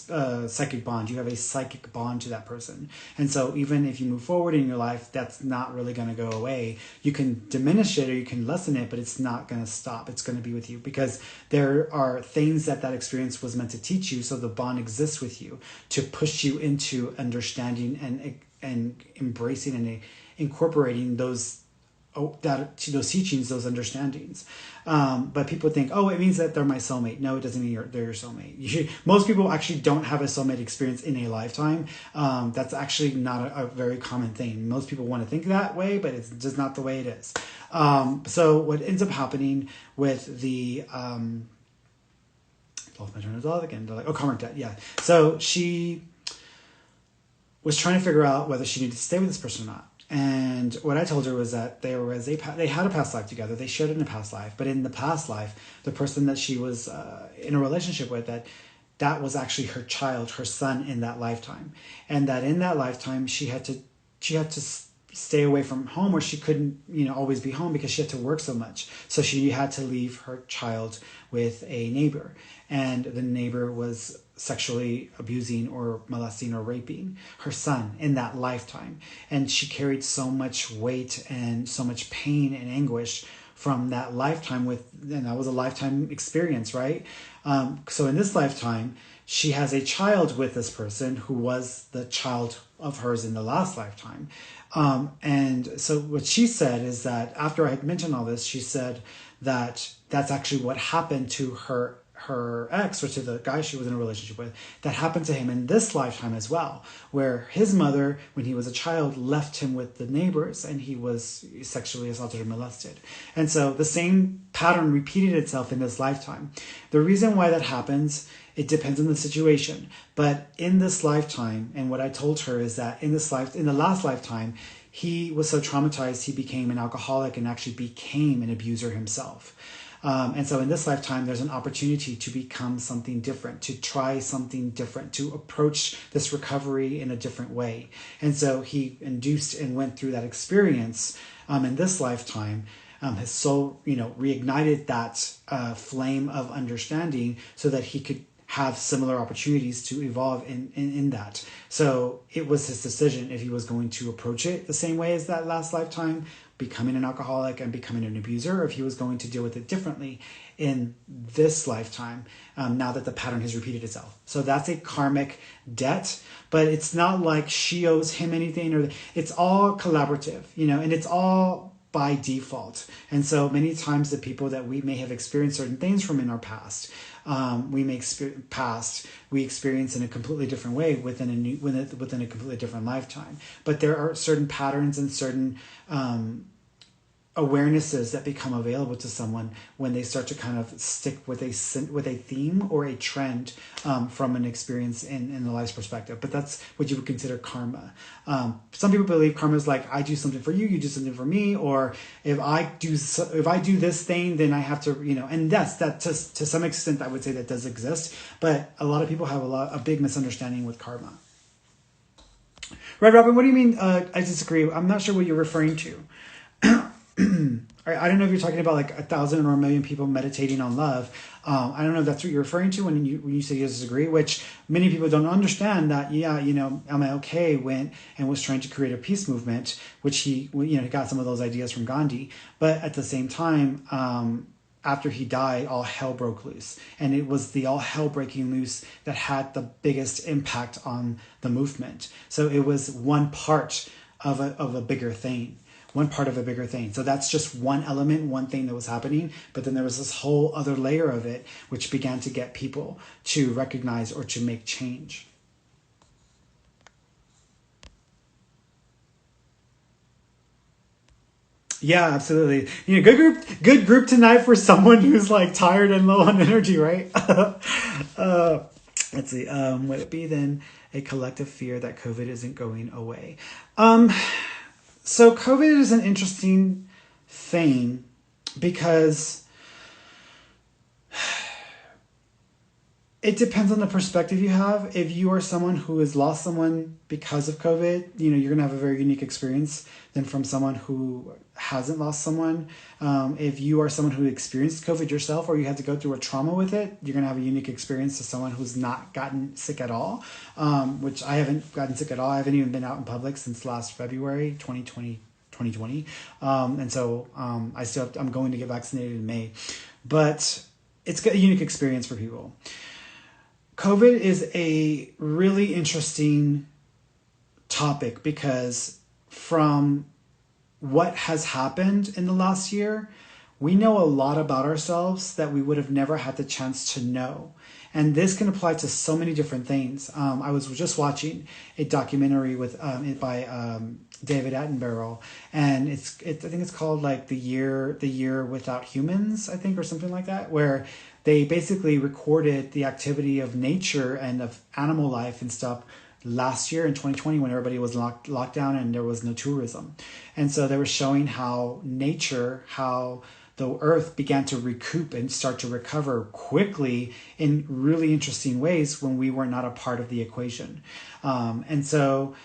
S1: a psychic bond. You have a psychic bond to that person. And so even if you move forward in your life, that's not really going to go away. You can diminish it or you can lessen it, but it's not going to stop. It's going to be with you because there are things that experience was meant to teach you. So the bond exists with you to push you into understanding and embracing and incorporating those teachings, those understandings. But people think, oh, it means that they're my soulmate. No, it doesn't mean they're your soulmate. Most people actually don't have a soulmate experience in a lifetime. That's actually not a very common thing. Most people want to think that way, but it's just not the way it is. So what ends up happening with the... lost my train of thought again. They're like, oh, karmic debt, yeah. So she was trying to figure out whether she needed to stay with this person or not. And what I told her was that they had a past life together. They shared in a past life. But in the past life, the person that she was in a relationship with, that was actually her child, her son in that lifetime. And that in that lifetime, she had to stay away from home, or she couldn't, always be home because she had to work so much. So she had to leave her child with a neighbor. And the neighbor was sexually abusing or molesting or raping her son in that lifetime. And she carried so much weight and so much pain and anguish from that lifetime and that was a lifetime experience, right? So in this lifetime, she has a child with this person who was the child of hers in the last lifetime. And so what she said is that after I had mentioned all this, she said that that's actually what happened to her ex, or to the guy she was in a relationship with, that happened to him in this lifetime as well, where his mother, when he was a child, left him with the neighbors and he was sexually assaulted or molested. And so the same pattern repeated itself in this lifetime. The reason why that happens, it depends on the situation. But in this lifetime, and what I told her is that in the last lifetime, he was so traumatized, he became an alcoholic and actually became an abuser himself. And so in this lifetime, there's an opportunity to become something different, to try something different, to approach this recovery in a different way. And so he induced and went through that experience in this lifetime. His soul, reignited that flame of understanding so that he could have similar opportunities to evolve in that. So it was his decision if he was going to approach it the same way as that last lifetime, becoming an alcoholic and becoming an abuser, or if he was going to deal with it differently in this lifetime, now that the pattern has repeated itself. So that's a karmic debt, but it's not like she owes him anything, or it's all collaborative, and it's all by default. And so many times the people that we may have experienced certain things from in our past, we experience in a completely different way within a completely different lifetime. But there are certain patterns and certain awarenesses that become available to someone when they start to kind of stick with a theme or a trend from an experience in the life's perspective. But that's what you would consider karma. Some people believe karma is like, I do something for you, you do something for me, or if I do this thing, then I have to, and that to some extent I would say that does exist. But a lot of people have a big misunderstanding with karma. Right, Robin, what do you mean? I disagree. I'm not sure what you're referring to. I don't know if you're talking about like 1,000 or 1,000,000 people meditating on love. I don't know if that's what you're referring to when you say you disagree, which many people don't understand that, MLK went and was trying to create a peace movement, which he got some of those ideas from Gandhi. But at the same time, after he died, all hell broke loose. And it was the all hell breaking loose that had the biggest impact on the movement. So it was one part of a bigger thing. One part of a bigger thing. So that's just one element, one thing that was happening. But then there was this whole other layer of it, which began to get people to recognize or to make change. Yeah, absolutely. Good group tonight for someone who's like tired and low on energy, right? Let's see. Would it be then a collective fear that COVID isn't going away? So COVID is an interesting thing because it depends on the perspective you have. If you are someone who has lost someone because of COVID, you're going to have a very unique experience than from someone who hasn't lost someone. If you are someone who experienced COVID yourself, or you had to go through a trauma with it, you're going to have a unique experience to someone who's not gotten sick at all, which I haven't gotten sick at all. I haven't even been out in public since last February, 2020. And so I'm going to get vaccinated in May. But it's a unique experience for people. COVID is a really interesting topic because from what has happened in the last year, we know a lot about ourselves that we would have never had the chance to know. And this can apply to so many different things. I was just watching a documentary by David Attenborough, and I think it's called like the year without humans, I think, or something like that, where they basically recorded the activity of nature and of animal life and stuff last year in 2020 when everybody was locked down and there was no tourism. And so they were showing how the earth began to recoup and start to recover quickly in really interesting ways when we were not a part of the equation. And so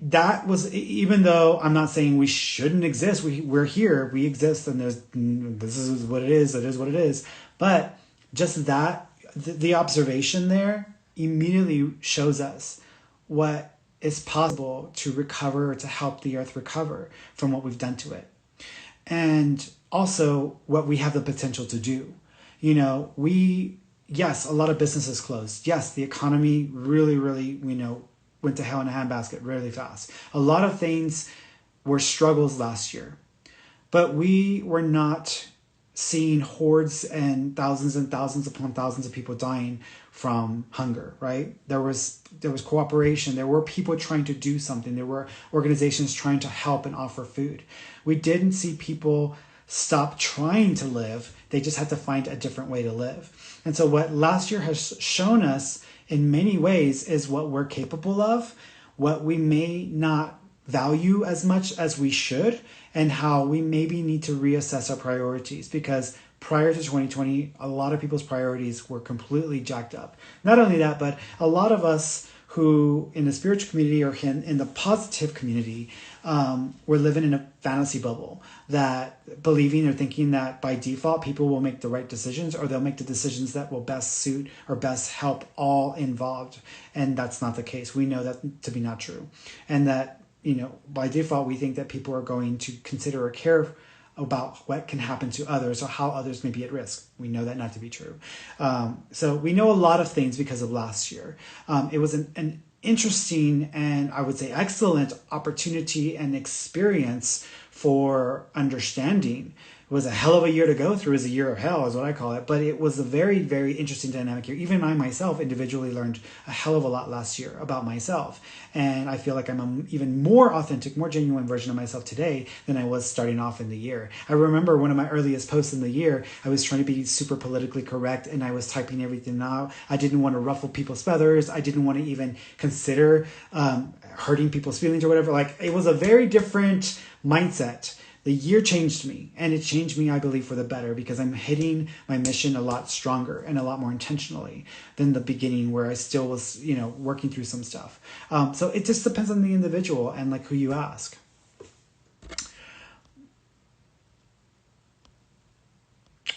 S1: that was, even though I'm not saying we shouldn't exist, we're here, we exist, and this is what it is what it is. But just that, the observation there immediately shows us what is possible to recover, to help the earth recover from what we've done to it. And also what we have the potential to do. Yes, a lot of businesses closed. Yes, the economy really, really, went to hell in a handbasket really fast. A lot of things were struggles last year, but we were not seeing hordes and thousands upon thousands of people dying from hunger, right? There was cooperation. There were people trying to do something. There were organizations trying to help and offer food. We didn't see people stop trying to live. They just had to find a different way to live. And so what last year has shown us in many ways is what we're capable of, what we may not value as much as we should, and how we maybe need to reassess our priorities, because prior to 2020, a lot of people's priorities were completely jacked up. Not only that, but a lot of us who in the spiritual community or in the positive community, we're living in a fantasy bubble, that believing or thinking that by default people will make the right decisions, or they'll make the decisions that will best suit or best help all involved. And that's not the case. We know that to be not true. And that, by default, we think that people are going to consider or care about what can happen to others or how others may be at risk. We know that not to be true. So we know a lot of things because of last year. It was an interesting and I would say excellent opportunity and experience for understanding. It was a hell of a year to go through. It was a year of hell is what I call it. But it was a very, very interesting dynamic year. Even I myself individually learned a hell of a lot last year about myself. And I feel like I'm an even more authentic, more genuine version of myself today than I was starting off in the year. I remember one of my earliest posts in the year, I was trying to be super politically correct and I was typing everything out. I didn't want to ruffle people's feathers. I didn't want to even consider hurting people's feelings or whatever. Like, it was a very different mindset. The year changed me, and it changed me, I believe, for the better, because I'm hitting my mission a lot stronger and a lot more intentionally than the beginning, where I still was, working through some stuff. So it just depends on the individual and like who you ask.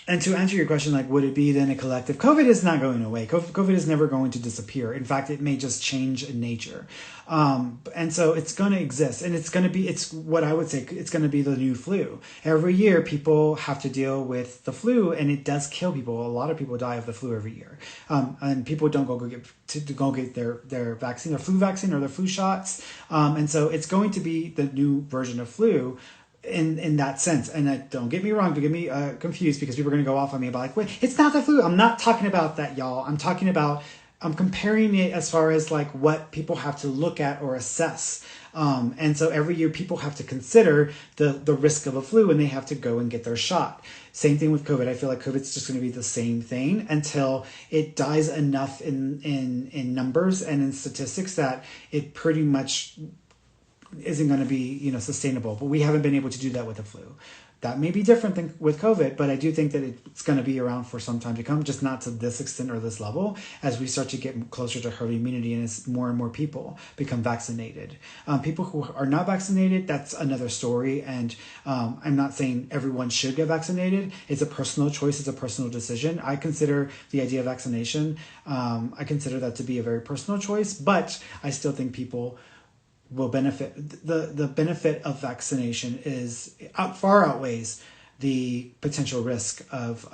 S1: And to answer your question, like, would it be then a collective? COVID is not going away. COVID is never going to disappear. In fact, it may just change in nature. And so it's going to exist. And it's what I would say, it's going to be the new flu. Every year, people have to deal with the flu, and it does kill people. A lot of people die of the flu every year. And people don't go get their vaccine, their flu vaccine or their flu shots. And so it's going to be the new version of flu. In that sense. And don't get me wrong, don't get me confused, because people are going to go off on me about like, wait, it's not the flu. I'm not talking about that, y'all. I'm comparing it as far as like what people have to look at or assess. And so every year people have to consider the risk of a flu, and they have to go and get their shot. Same thing with COVID. I feel like COVID's just going to be the same thing until it dies enough in numbers and in statistics that it pretty much isn't going to be, sustainable. But we haven't been able to do that with the flu. That may be different than with COVID, but I do think that it's going to be around for some time to come, just not to this extent or this level, as we start to get closer to herd immunity and as more and more people become vaccinated. People who are not vaccinated, that's another story. And I'm not saying everyone should get vaccinated. It's a personal choice. It's a personal decision. I consider the idea of vaccination, I consider that to be a very personal choice, but I still think people will benefit. The benefit of vaccination far outweighs the potential risk of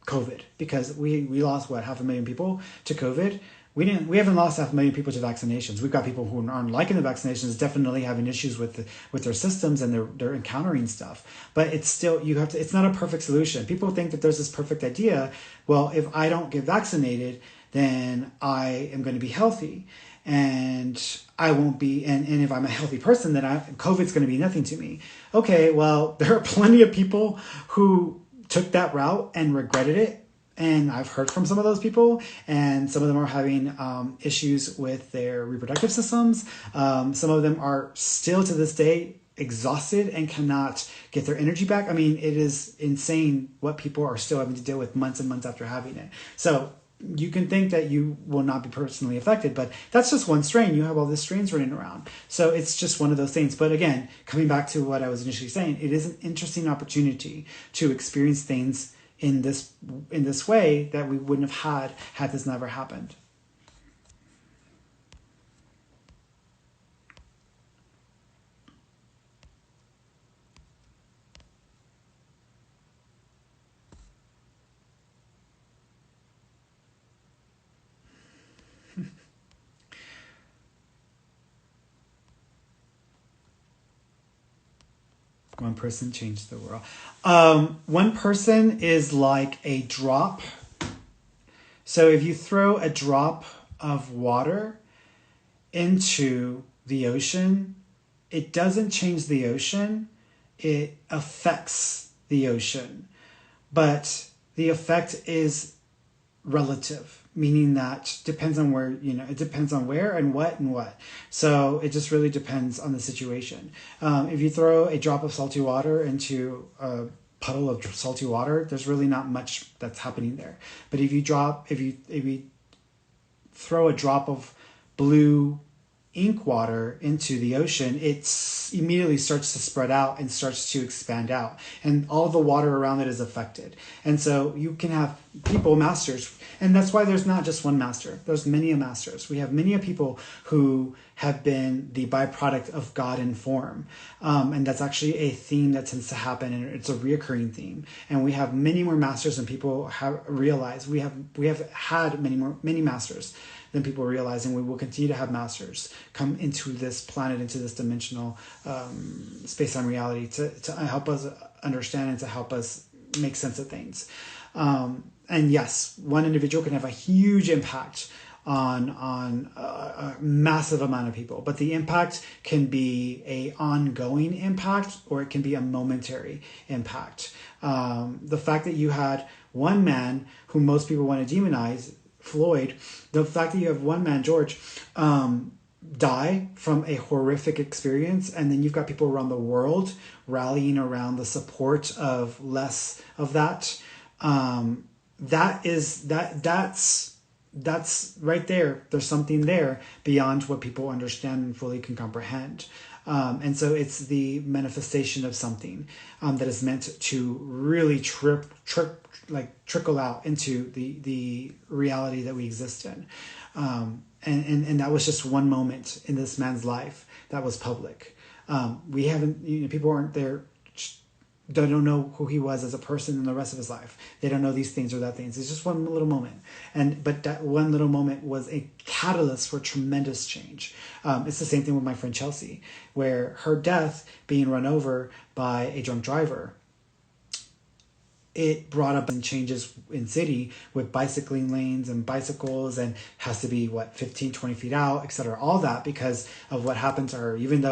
S1: COVID, because we lost 500,000 people to COVID. We haven't lost 500,000 people to vaccinations. We've got people who aren't liking the vaccinations, definitely having issues with their systems, and they're encountering stuff. But it's still, it's not a perfect solution. People think that there's this perfect idea. Well, if I don't get vaccinated, then I am going to be healthy. And I won't be, and if I'm a healthy person, then COVID's going to be nothing to me. Okay, well, there are plenty of people who took that route and regretted it. And I've heard from some of those people, and some of them are having issues with their reproductive systems. Some of them are still to this day exhausted and cannot get their energy back. I mean, it is insane what people are still having to deal with months and months after having it. So you can think that you will not be personally affected, but that's just one strain. You have all these strains running around. So it's just one of those things. But again, coming back to what I was initially saying, it is an interesting opportunity to experience things in this way that we wouldn't have had this never happened. One person changed the world. One person is like a drop. So if you throw a drop of water into the ocean, it doesn't change the ocean. It affects the ocean. But the effect is relative. meaning that depends on where, it depends on where and what. So it just really depends on the situation. If you throw a drop of salty water into a puddle of salty water, there's really not much that's happening there. But if you throw a drop of blue ink water into the ocean, it immediately starts to spread out and starts to expand out, and all the water around it is affected. And so you can have people, masters, and that's why there's not just one master. There's many a masters. We have many a people who have been the byproduct of God in form, and that's actually a theme that tends to happen, and it's a reoccurring theme. And we have many more masters than people have realized. We have had many masters than people realize, and we will continue to have masters come into this planet, into this dimensional space-time reality to help us understand and to help us make sense of things. And yes, one individual can have a huge impact on a massive amount of people, but the impact can be a ongoing impact, or it can be a momentary impact. The fact that you had one man who most people want to demonize, Floyd, the fact that you have one man, George, die from a horrific experience, and then you've got people around the world rallying around the support of less of that. That's right there. There's something there beyond what people understand and fully can comprehend. And so it's the manifestation of something that is meant to really trickle out into the reality that we exist in. And that was just one moment in this man's life that was public. We haven't, people aren't there, they don't know who he was as a person in the rest of his life. They don't know these things or that things. It's just one little moment. But that one little moment was a catalyst for tremendous change. It's the same thing with my friend Chelsea, where her death, being run over by a drunk driver, it brought up changes in city with bicycling lanes and bicycles, and has to be 15, 20 feet out, etc. All that because of what happened to her, even though